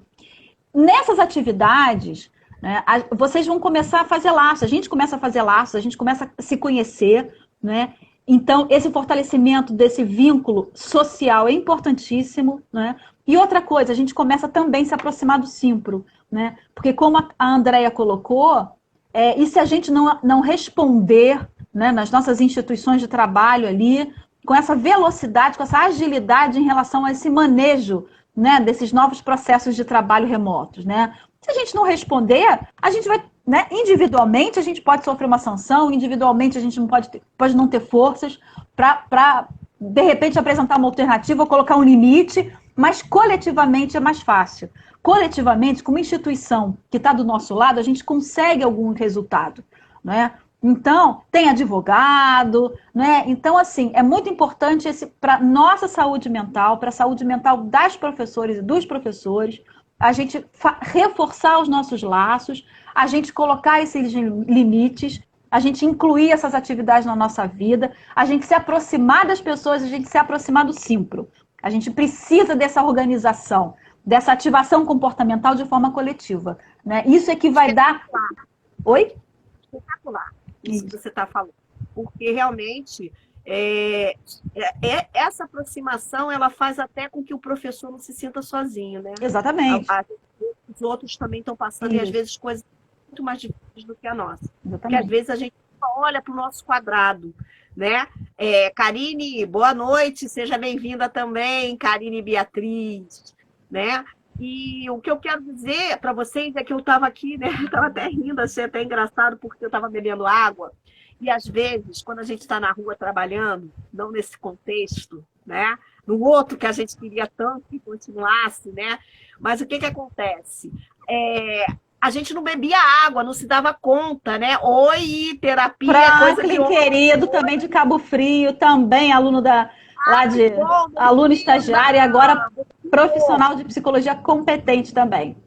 Nessas atividades, né, vocês vão começar a fazer laços, a gente começa a fazer laços, a gente começa a se conhecer, né? Então esse fortalecimento desse vínculo social é importantíssimo, né? E outra coisa, a gente começa também a se aproximar do Simpro, né? Porque como a Andrea colocou, e se a gente não responder, né, nas nossas instituições de trabalho ali, com essa velocidade, com essa agilidade em relação a esse manejo, né, desses novos processos de trabalho remotos, né? Se a gente não responder, a gente vai, né, individualmente a gente pode sofrer uma sanção, individualmente a gente não pode não ter forças para, de repente, apresentar uma alternativa ou colocar um limite, mas coletivamente é mais fácil. Coletivamente, como instituição que está do nosso lado, a gente consegue algum resultado, né? Então, tem advogado, né? Então, assim, é muito importante para nossa saúde mental, para a saúde mental das professoras e dos professores, a gente reforçar os nossos laços, a gente colocar esses limites, a gente incluir essas atividades na nossa vida, a gente se aproximar das pessoas, a gente se aproximar do Simpro. A gente precisa dessa organização, dessa ativação comportamental de forma coletiva, né? Isso é que vai dar... Oi? Espetacular, isso que você está falando. Porque realmente essa aproximação ela faz até com que o professor não se sinta sozinho, né? Exatamente. Os outros também estão passando, e às vezes coisas muito mais difíceis do que a nossa. Exatamente. Porque às vezes a gente olha para o nosso quadrado, né? Karine, boa noite, seja bem-vinda também, Karine Beatriz, né? E o que eu quero dizer para vocês é que eu estava aqui, né? Estava até rindo, achei até engraçado, porque eu estava bebendo água. E às vezes, quando a gente está na rua trabalhando, não nesse contexto, né? No outro que a gente queria tanto que continuasse, né? Mas o que acontece? A gente não bebia água, não se dava conta, né? Oi, terapia, Franklin, coisa querido, também de Cabo Frio, também aluno aluno estagiário e agora profissional de psicologia competente também.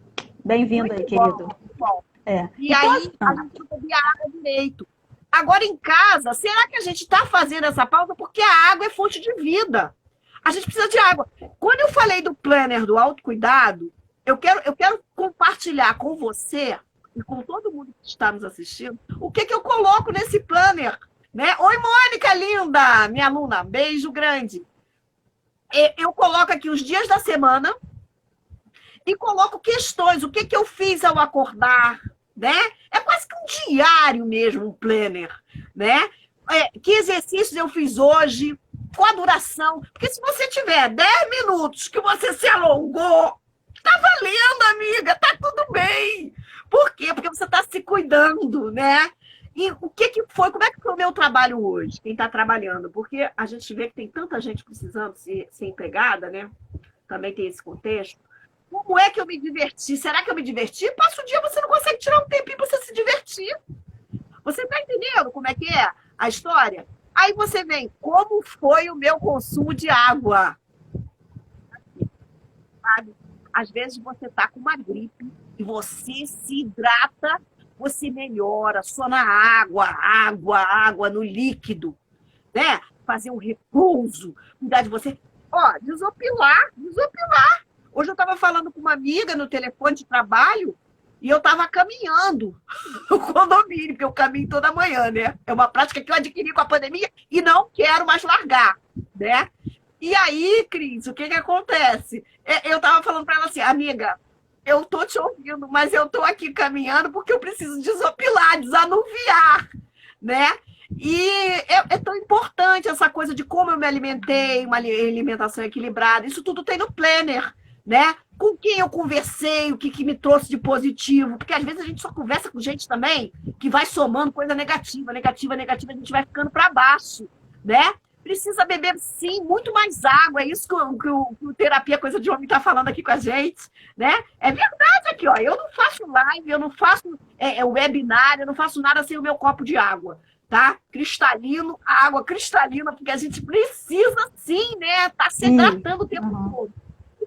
Bem-vindo aí, querido. Bom. E então, aí, a gente não bebia água direito. Agora, em casa, será que a gente está fazendo essa pausa? Porque a água é fonte de vida. A gente precisa de água. Quando eu falei do planner do autocuidado, eu quero compartilhar com você e com todo mundo que está nos assistindo o que eu coloco nesse planner. Né? Oi, Mônica, linda! Minha aluna, beijo grande. Eu coloco aqui os dias da semana e coloco questões, o que eu fiz ao acordar, né? É quase que um diário mesmo, um planner, né? Que exercícios eu fiz hoje, qual a duração? Porque se você tiver 10 minutos que você se alongou, tá valendo, amiga, tá tudo bem. Por quê? Porque você está se cuidando, né? E o que foi, como é que foi o meu trabalho hoje, quem está trabalhando? Porque a gente vê que tem tanta gente precisando ser empregada, né? Também tem esse contexto. Como é que eu me diverti? Será que eu me diverti? Passa o dia, você não consegue tirar um tempinho para você se divertir. Você está entendendo como é que é a história? Aí você vem, como foi o meu consumo de água? Sabe? Às vezes você está com uma gripe e você se hidrata, você melhora só na água no líquido, né? fazer um repouso, cuidar de você. Ó, desopilar. Hoje eu estava falando com uma amiga no telefone de trabalho e eu estava caminhando no condomínio, porque eu caminho toda manhã, né? É uma prática que eu adquiri com a pandemia e não quero mais largar, né? E aí, Cris, o que acontece? Eu estava falando para ela assim, amiga, eu tô te ouvindo, mas eu tô aqui caminhando porque eu preciso desopilar, desanuviar, né? E é tão importante essa coisa de como eu me alimentei, uma alimentação equilibrada, isso tudo tem no planner, né? Com quem eu conversei, o que me trouxe de positivo, porque às vezes a gente só conversa com gente também que vai somando coisa negativa, a gente vai ficando para baixo, né? Precisa beber, sim, muito mais água, é isso que o Terapia Coisa de Homem está falando aqui com a gente, né? É verdade aqui, ó, eu não faço live, eu não faço webinar, eu não faço nada sem o meu copo de água, tá? Cristalino, água cristalina, porque a gente precisa, sim, né? Tá se hidratando o tempo todo.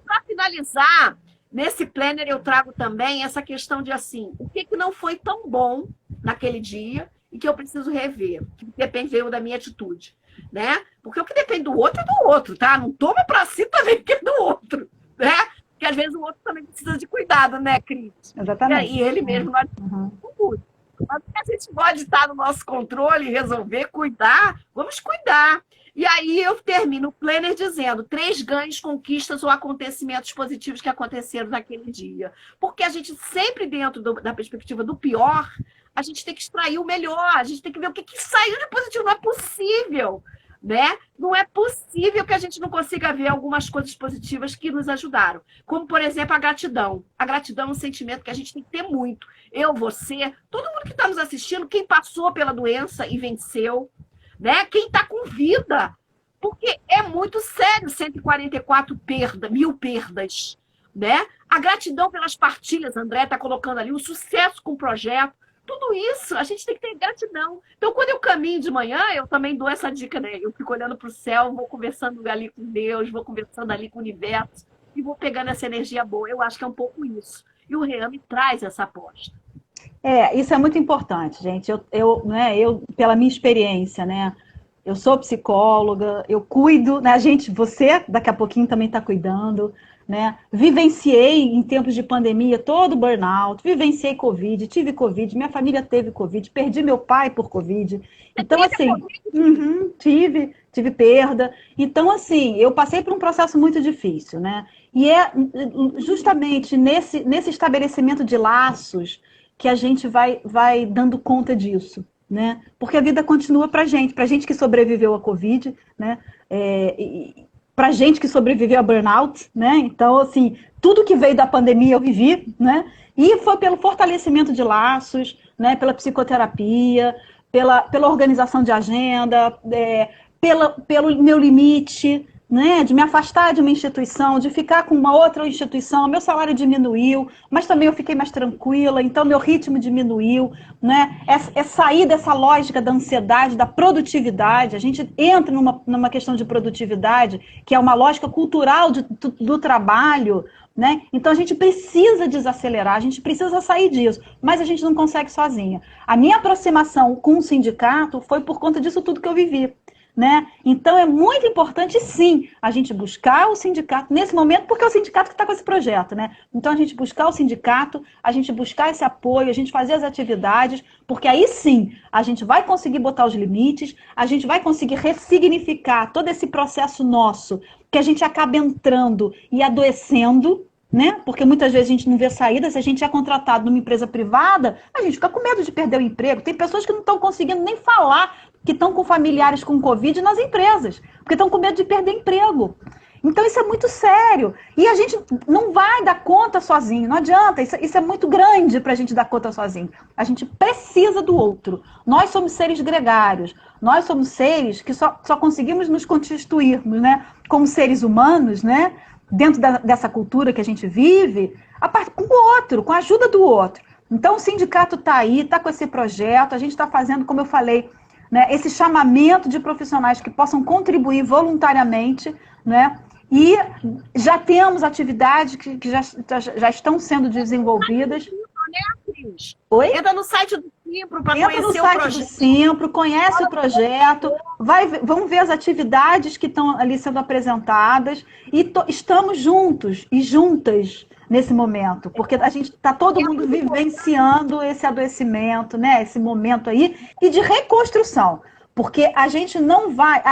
Para finalizar, nesse planner eu trago também essa questão de assim, o que não foi tão bom naquele dia e que eu preciso rever, que depende da minha atitude, né? Porque o que depende do outro é do outro, tá? Não toma para si também que é do outro, né? Porque às vezes o outro também precisa de cuidado, né, Cris? Exatamente. E ele mesmo nós cuida. Mas a gente pode estar no nosso controle, resolver, cuidar, vamos cuidar. E aí eu termino o planner dizendo 3 ganhos, conquistas ou acontecimentos positivos que aconteceram naquele dia. Porque a gente sempre, dentro da perspectiva do pior, a gente tem que extrair o melhor, a gente tem que ver o que saiu de positivo. Não é possível, né? Não é possível que a gente não consiga ver algumas coisas positivas que nos ajudaram. Como, por exemplo, a gratidão. A gratidão é um sentimento que a gente tem que ter muito. Eu, você, todo mundo que está nos assistindo, quem passou pela doença e venceu, né? Quem está com vida, porque é muito sério 144 mil perdas, né? A gratidão pelas partilhas, André está colocando ali, o sucesso com o projeto, tudo isso, a gente tem que ter gratidão. Então, quando eu caminho de manhã, eu também dou essa dica, né? Eu fico olhando para o céu, vou conversando ali com Deus, vou conversando ali com o universo e vou pegando essa energia boa. Eu acho que é um pouco isso. E o Rean me traz essa aposta. Isso é muito importante, gente. Eu, pela minha experiência, né? Eu sou psicóloga, eu cuido, né? Você daqui a pouquinho também está cuidando, né? Vivenciei em tempos de pandemia todo o burnout, vivenciei Covid, tive Covid, minha família teve Covid, perdi meu pai por Covid. Então, assim, tive perda. Então, assim, eu passei por um processo muito difícil, né? E é justamente nesse estabelecimento de laços que a gente vai dando conta disso, né? Porque a vida continua para gente que sobreviveu à Covid, né? Para gente que sobreviveu a burnout, né? Então, assim, tudo que veio da pandemia eu vivi, né? E foi pelo fortalecimento de laços, né? Pela psicoterapia, pela organização de agenda, pelo meu limite, né, de me afastar de uma instituição, de ficar com uma outra instituição, meu salário diminuiu, mas também eu fiquei mais tranquila, então meu ritmo diminuiu, né? É sair dessa lógica da ansiedade, da produtividade. A gente entra numa questão de produtividade, que é uma lógica cultural do trabalho, né? Então a gente precisa desacelerar, a gente precisa sair disso, mas a gente não consegue sozinha. A minha aproximação com o sindicato foi por conta disso tudo que eu vivi. Né? Então é muito importante, sim, a gente buscar o sindicato nesse momento, porque é o sindicato que está com esse projeto, né? Então a gente buscar o sindicato, a gente buscar esse apoio, a gente fazer as atividades, porque aí sim a gente vai conseguir botar os limites, a gente vai conseguir ressignificar todo esse processo nosso, que a gente acaba entrando e adoecendo, né? Porque muitas vezes a gente não vê saída. Se a gente é contratado numa empresa privada, a gente fica com medo de perder o emprego. Tem pessoas que não estão conseguindo nem falar que estão com familiares com Covid nas empresas, porque estão com medo de perder emprego. Então isso é muito sério. E a gente não vai dar conta sozinho, não adianta, isso é muito grande para a gente dar conta sozinho. A gente precisa do outro. Nós somos seres gregários, nós somos seres que só conseguimos nos constituirmos, né, como seres humanos, né, dentro dessa cultura que a gente vive, com o outro, com a ajuda do outro. Então o sindicato está aí, está com esse projeto, a gente está fazendo, como eu falei, né, esse chamamento de profissionais que possam contribuir voluntariamente, né, e já temos atividades que já estão sendo desenvolvidas. Né, Cris? Oi? Entra no site do Simpro para Entra no conhecer o site do projeto. Simpro, conhece o projeto, vamos ver as atividades que estão ali sendo apresentadas e estamos juntos e juntas nesse momento, porque a gente está todo mundo vivenciando esse adoecimento, né? Esse momento aí e de reconstrução, porque a gente não vai,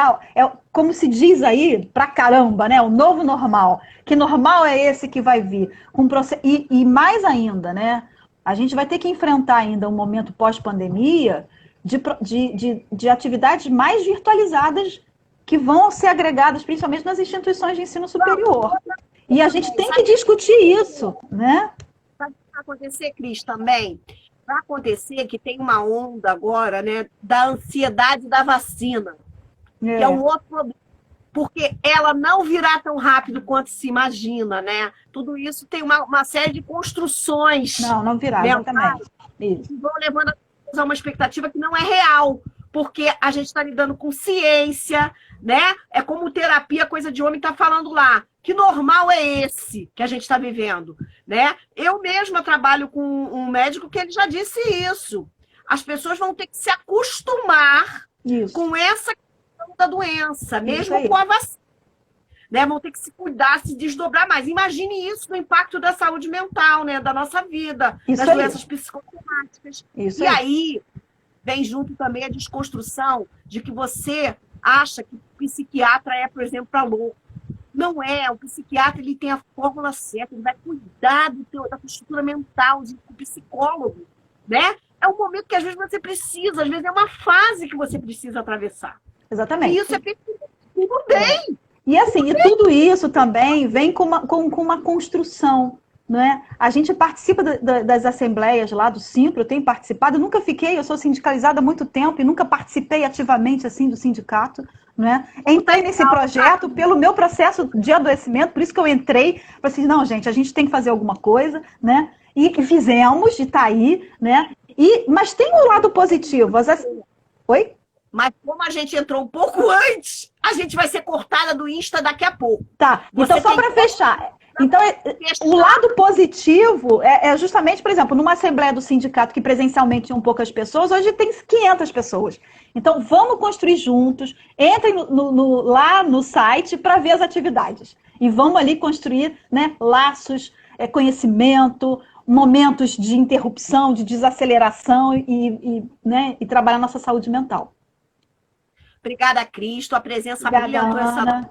como se diz aí, pra caramba, né? O novo normal, que normal é esse que vai vir com e mais ainda, né? A gente vai ter que enfrentar ainda um momento pós-pandemia de atividades mais virtualizadas que vão ser agregadas, principalmente nas instituições de ensino superior. E a gente tem que discutir isso, né? Sabe o que vai acontecer, Cris, também? Vai acontecer que tem uma onda agora, né, da ansiedade da vacina, que é um outro problema. Porque ela não virá tão rápido quanto se imagina, né? Tudo isso tem uma série de construções. Não virá, exatamente. Isso. Que vão levando a uma expectativa que não é real, porque a gente está lidando com ciência, né? É como terapia, coisa de homem está falando lá. Que normal é esse que a gente está vivendo, né? Eu mesma trabalho com um médico que ele já disse isso. As pessoas vão ter que se acostumar com essa da doença, mesmo com a vacina. Né? Vão ter que se cuidar, se desdobrar mais. Imagine isso no impacto da saúde mental, né? Da nossa vida, das doenças psicossomáticas. E aí vem junto também a desconstrução de que você acha que o psiquiatra é, por exemplo, para louco. Não é. O psiquiatra ele tem a fórmula certa, ele vai cuidar da estrutura mental, do psicólogo, né? É um momento que às vezes você precisa, às vezes é uma fase que você precisa atravessar. Exatamente. E isso é tudo bem. E assim, e tudo isso também vem com uma construção, né? A gente participa das assembleias lá do Simpro, eu tenho participado, eu nunca fiquei, eu sou sindicalizada há muito tempo e nunca participei ativamente assim do sindicato, né? Entrei nesse projeto pelo meu processo de adoecimento, por isso que eu entrei, falei assim, não, gente, a gente tem que fazer alguma coisa, né? E fizemos, e tá aí, né? Mas tem um lado positivo. Oi? Mas como a gente entrou um pouco antes, a gente vai ser cortada do Insta daqui a pouco. Tá, então só para fechar. Então, o lado positivo é justamente, por exemplo, numa assembleia do sindicato que presencialmente tinham poucas pessoas, hoje tem 500 pessoas. Então, vamos construir juntos, entrem lá no site para ver as atividades. E vamos ali construir, né, laços, conhecimento, momentos de interrupção, de desaceleração né, e trabalhar nossa saúde mental. Obrigada, Cris. A presença brilhantou essa.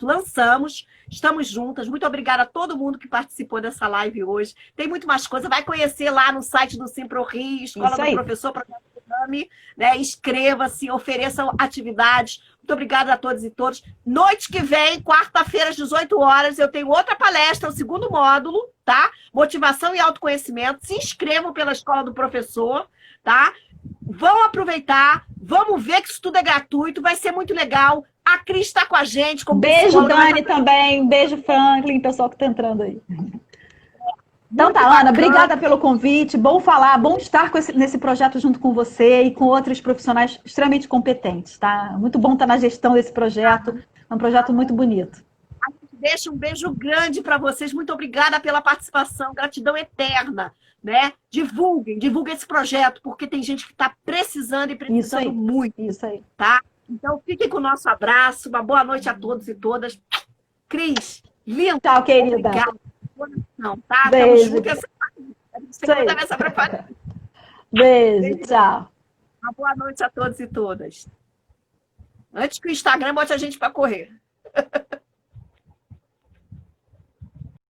Lançamos, estamos juntas. Muito obrigada a todo mundo que participou dessa live hoje. Tem muito mais coisa. Vai conhecer lá no site do Simpro Rio, Escola do Professor, Projeto Exame, né? Inscreva-se, ofereçam atividades. Muito obrigada a todos e todas. Noite que vem, quarta-feira, às 18 horas, eu tenho outra palestra, o segundo módulo, tá? Motivação e autoconhecimento. Se inscrevam pela Escola do Professor, tá? Vão aproveitar, vamos ver que isso tudo é gratuito, vai ser muito legal. A Cris está com a gente. Beijo, Dani, também. Beijo, Franklin, pessoal que está entrando aí. Então tá, Ana, obrigada pelo convite. Bom falar, bom estar nesse projeto junto com você e com outros profissionais extremamente competentes, tá? Muito bom estar na gestão desse projeto. É um projeto muito bonito. A gente deixa um beijo grande para vocês. Muito obrigada pela participação. Gratidão eterna. Né? Divulguem esse projeto, porque tem gente que está precisando e precisando muito. Isso aí. Tá? Então, fiquem com o nosso abraço. Uma boa noite a todos e todas. Cris, lindo. Tchau, querida. Obrigada. Não, tá? Beijo. A gente tem que essa preparação. Beijo, tchau. Uma boa noite a todos e todas. Antes que o Instagram bote a gente para correr.